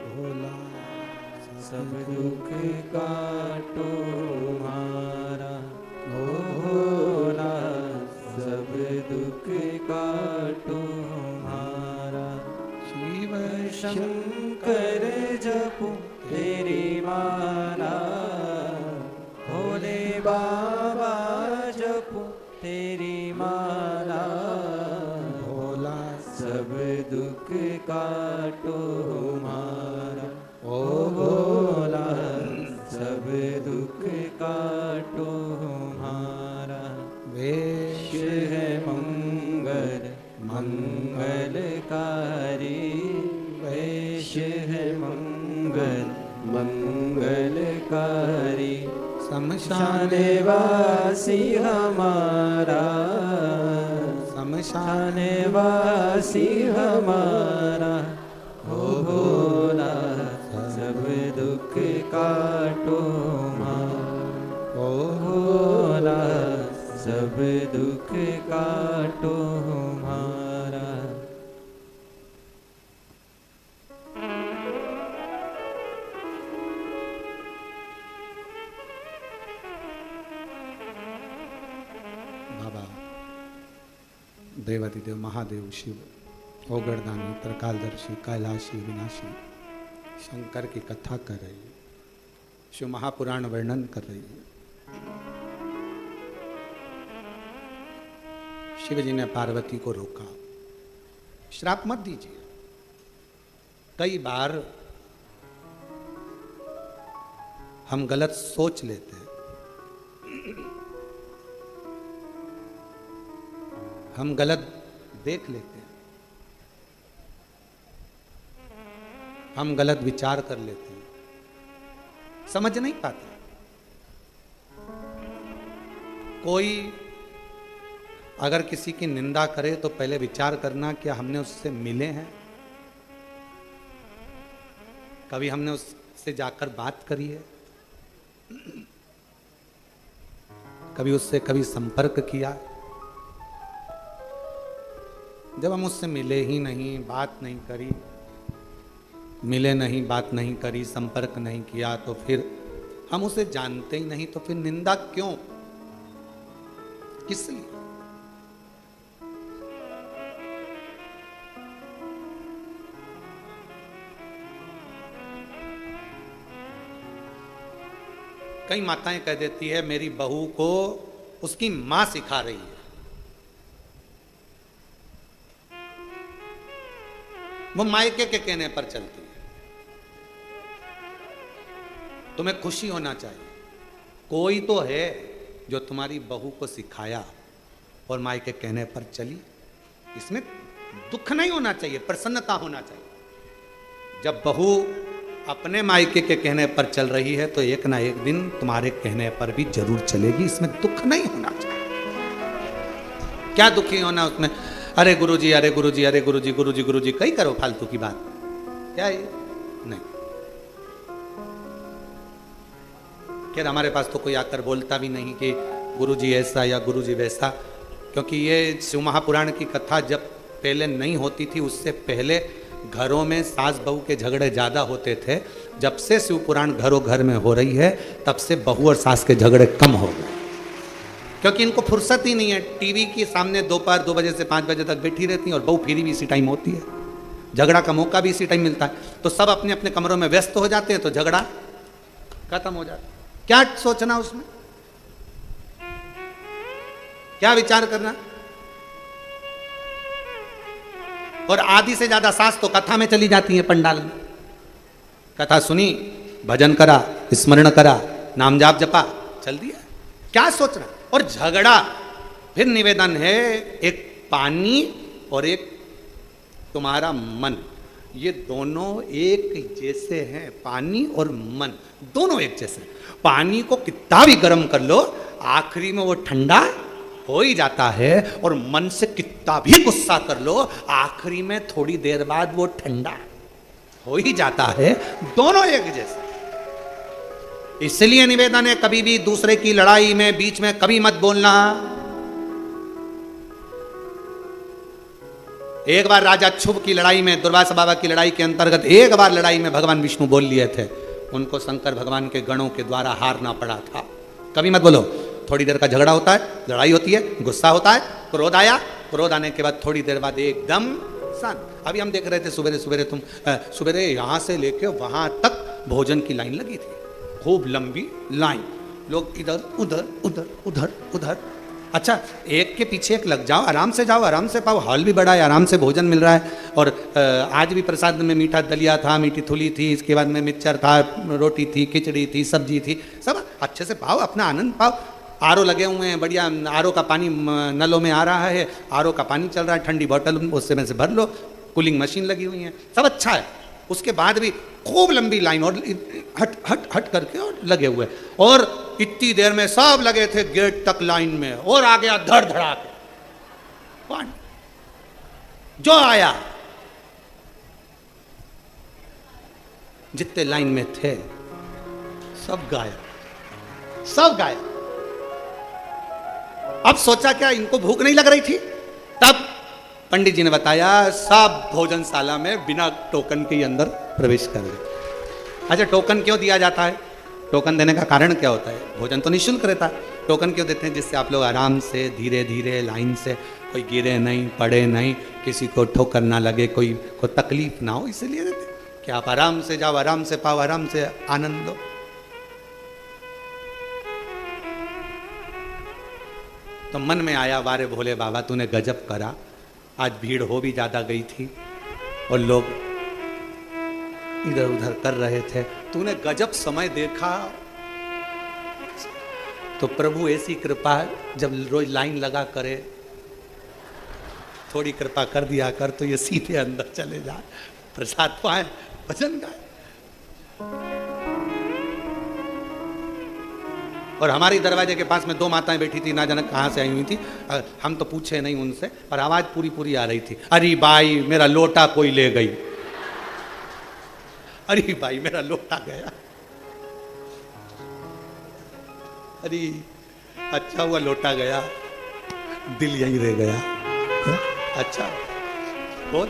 भोला सब दुख काटो हमारा ओ भोला सब दुख काटो हमारा शिव शंकर जपो तेरी माला भोले बाबा जपो तेरी माला भोला सब दुख काटो हमारा ओ भोला सब दुख काटो हमारा वेश है मंगल मंगलकारी वेश है मंगल मंगलकारी शमशान वासी हमारा शमशान वासी हमारा हो भोला सब दुख काटो हमारा ओ भोला सब दुख काटो हमारा। बाबा देवाधिदेव महादेव शिव ओगरदानी त्रिकालदर्शी कैलाशी विनाशी शंकर की कथा कर रही है, शिव महापुराण वर्णन कर रही है। शिव जी ने पार्वती को रोका, श्राप मत दीजिए। कई बार हम गलत सोच लेते हैं, हम गलत देख लेते हैं, हम गलत विचार कर लेते हैं, समझ नहीं पाते। कोई अगर किसी की निंदा करे तो पहले विचार करना क्या हमने उससे मिले हैं, कभी हमने उससे जाकर बात करी है, कभी उससे कभी संपर्क किया। जब हम उससे मिले ही नहीं, बात नहीं करी, मिले नहीं, बात नहीं करी, संपर्क नहीं किया, तो फिर हम उसे जानते ही नहीं, तो फिर निंदा क्यों, किस लिए? कई माताएं कह देती है मेरी बहू को उसकी मां सिखा रही है, वो मायके के कहने पर चलती है। तुम्हें खुशी होना चाहिए, कोई तो है जो तुम्हारी बहू को सिखाया और मायके कहने पर चली। इसमें दुख नहीं होना चाहिए, प्रसन्नता होना चाहिए। जब बहू अपने मायके के कहने पर चल रही है तो एक ना एक दिन तुम्हारे कहने पर भी जरूर चलेगी, इसमें दुख नहीं होना चाहिए। क्या दुखी होना उसमें, अरे गुरुजी, अरे गुरुजी, अरे गुरुजी, गुरुजी, गुरुजी, कई करो फालतू की बात, क्या है नहीं। खैर हमारे पास तो कोई आकर बोलता भी नहीं कि गुरुजी ऐसा या गुरुजी वैसा, क्योंकि ये शिव महापुराण की कथा जब पहले नहीं होती थी, उससे पहले घरों में सास बहू के झगड़े ज़्यादा होते थे। जब से शिव पुराण घरों घर में हो रही है तब से बहू और सास के झगड़े कम हो गए, क्योंकि इनको फुर्सत ही नहीं है। टीवी के सामने दोपहर 2 बजे से 5 बजे तक बैठी रहती हैं और बहू फिरी भी इसी टाइम होती है, झगड़ा का मौका भी इसी टाइम मिलता है, तो सब अपने अपने कमरों में व्यस्त हो जाते हैं, तो झगड़ा खत्म हो जाता है। क्या सोचना उसमें, क्या विचार करना। और आधी से ज्यादा सास तो कथा में चली जाती है, पंडाल में कथा सुनी, भजन करा, स्मरण करा, नाम जाप जपा, चल दिया, क्या सोचना। और झगड़ा, फिर निवेदन है, एक पानी और एक तुम्हारा मन, ये दोनों एक जैसे हैं, पानी और मन दोनों एक जैसे। पानी को कितना भी गर्म कर लो, आखिरी में वो ठंडा हो ही जाता है, और मन से कितना भी गुस्सा कर लो, आखिरी में थोड़ी देर बाद वो ठंडा हो ही जाता है, दोनों एक जैसे। इसलिए निवेदन है, कभी भी दूसरे की लड़ाई में बीच में कभी मत बोलना। एक बार राजा क्षुभ की लड़ाई में, दुर्वासा बाबा की लड़ाई के अंतर्गत एक बार लड़ाई में भगवान विष्णु बोल लिए थे, उनको शंकर भगवान के गणों के द्वारा हारना पड़ा था। कभी मत बोलो। थोड़ी देर का झगड़ा होता है, लड़ाई होती है, गुस्सा होता है, क्रोध आया, क्रोध आने के बाद थोड़ी देर बाद एकदम शांत। अभी हम देख रहे थे सुबह सुबह यहाँ से लेके वहाँ तक भोजन की लाइन लगी थी, खूब लंबी लाइन, लोग इधर उधर उधर उधर उधर। अच्छा, एक के पीछे एक लग जाओ, आराम से जाओ, आराम से पाओ, हॉल भी बड़ा है, आराम से भोजन मिल रहा है। और आज भी प्रसाद में मीठा दलिया था, मीठी थुली थी, इसके बाद में मिक्सचर था, रोटी थी, खिचड़ी थी, सब्जी थी, सब अच्छे से पाओ, अपना आनंद पाओ। आरओ लगे हुए हैं, बढ़िया आरओ का पानी नलों में आ रहा है, आरओ का पानी चल रहा है, ठंडी बोतल उससे में से भर लो, कूलिंग मशीन लगी हुई है, सब अच्छा है। उसके बाद भी खूब लंबी लाइन और हट हट हट करके और लगे हुए, और इतनी देर में सब लगे थे गेट तक लाइन में, और आ गया धड़ धड़ा के पानी, जो आया जितने लाइन में थे सब गायब, सब गायब। अब सोचा क्या, इनको भूख नहीं लग रही थी? तब पंडित जी ने बताया सब भोजनशाला में बिना टोकन के अंदर प्रवेश कर गए। अच्छा, टोकन क्यों दिया जाता है? टोकन देने का कारण क्या होता है? भोजन तो निःशुल्क रहता है, टोकन क्यों देते हैं? जिससे आप लोग आराम से धीरे धीरे लाइन से, कोई गिरे नहीं, पड़े नहीं, किसी को ठोकर ना लगे, कोई को तकलीफ ना हो, इसलिए देते हैं कि आप आराम से जाओ, आराम से पाओ, आराम से आनंद लो। तो मन में आया, वारे भोले बाबा तूने गजब करा, आज भीड़ हो भी ज्यादा गई थी और लोग इधर उधर कर रहे थे, तूने गजब समय देखा। तो प्रभु ऐसी कृपा, जब रोज लाइन लगा करे, थोड़ी कृपा कर दिया कर तो ये सीधे अंदर चले जाए, प्रसाद पाए, भजन गाए। और हमारी दरवाजे के पास में 2 माताएं बैठी थी, ना जाने कहाँ से आई हुई थी। हम तो पूछे नहीं उनसे, पर आवाज़ पूरी पूरी आ रही थी, अरे भाई मेरा लोटा कोई ले गई, अरे भाई मेरा लोटा गया, अरे अच्छा हुआ लोटा गया, दिल यहीं रह गया। अच्छा बोल।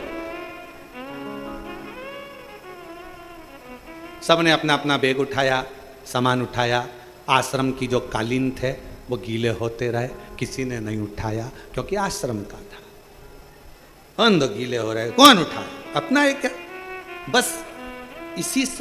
सबने अपना अपना बैग उठाया, सामान उठाया। आश्रम की जो कालीन थे वो गीले होते रहे, किसी ने नहीं उठाया क्योंकि आश्रम का था। अंध गीले हो रहे, कौन उठाए, अपना है क्या। बस इसी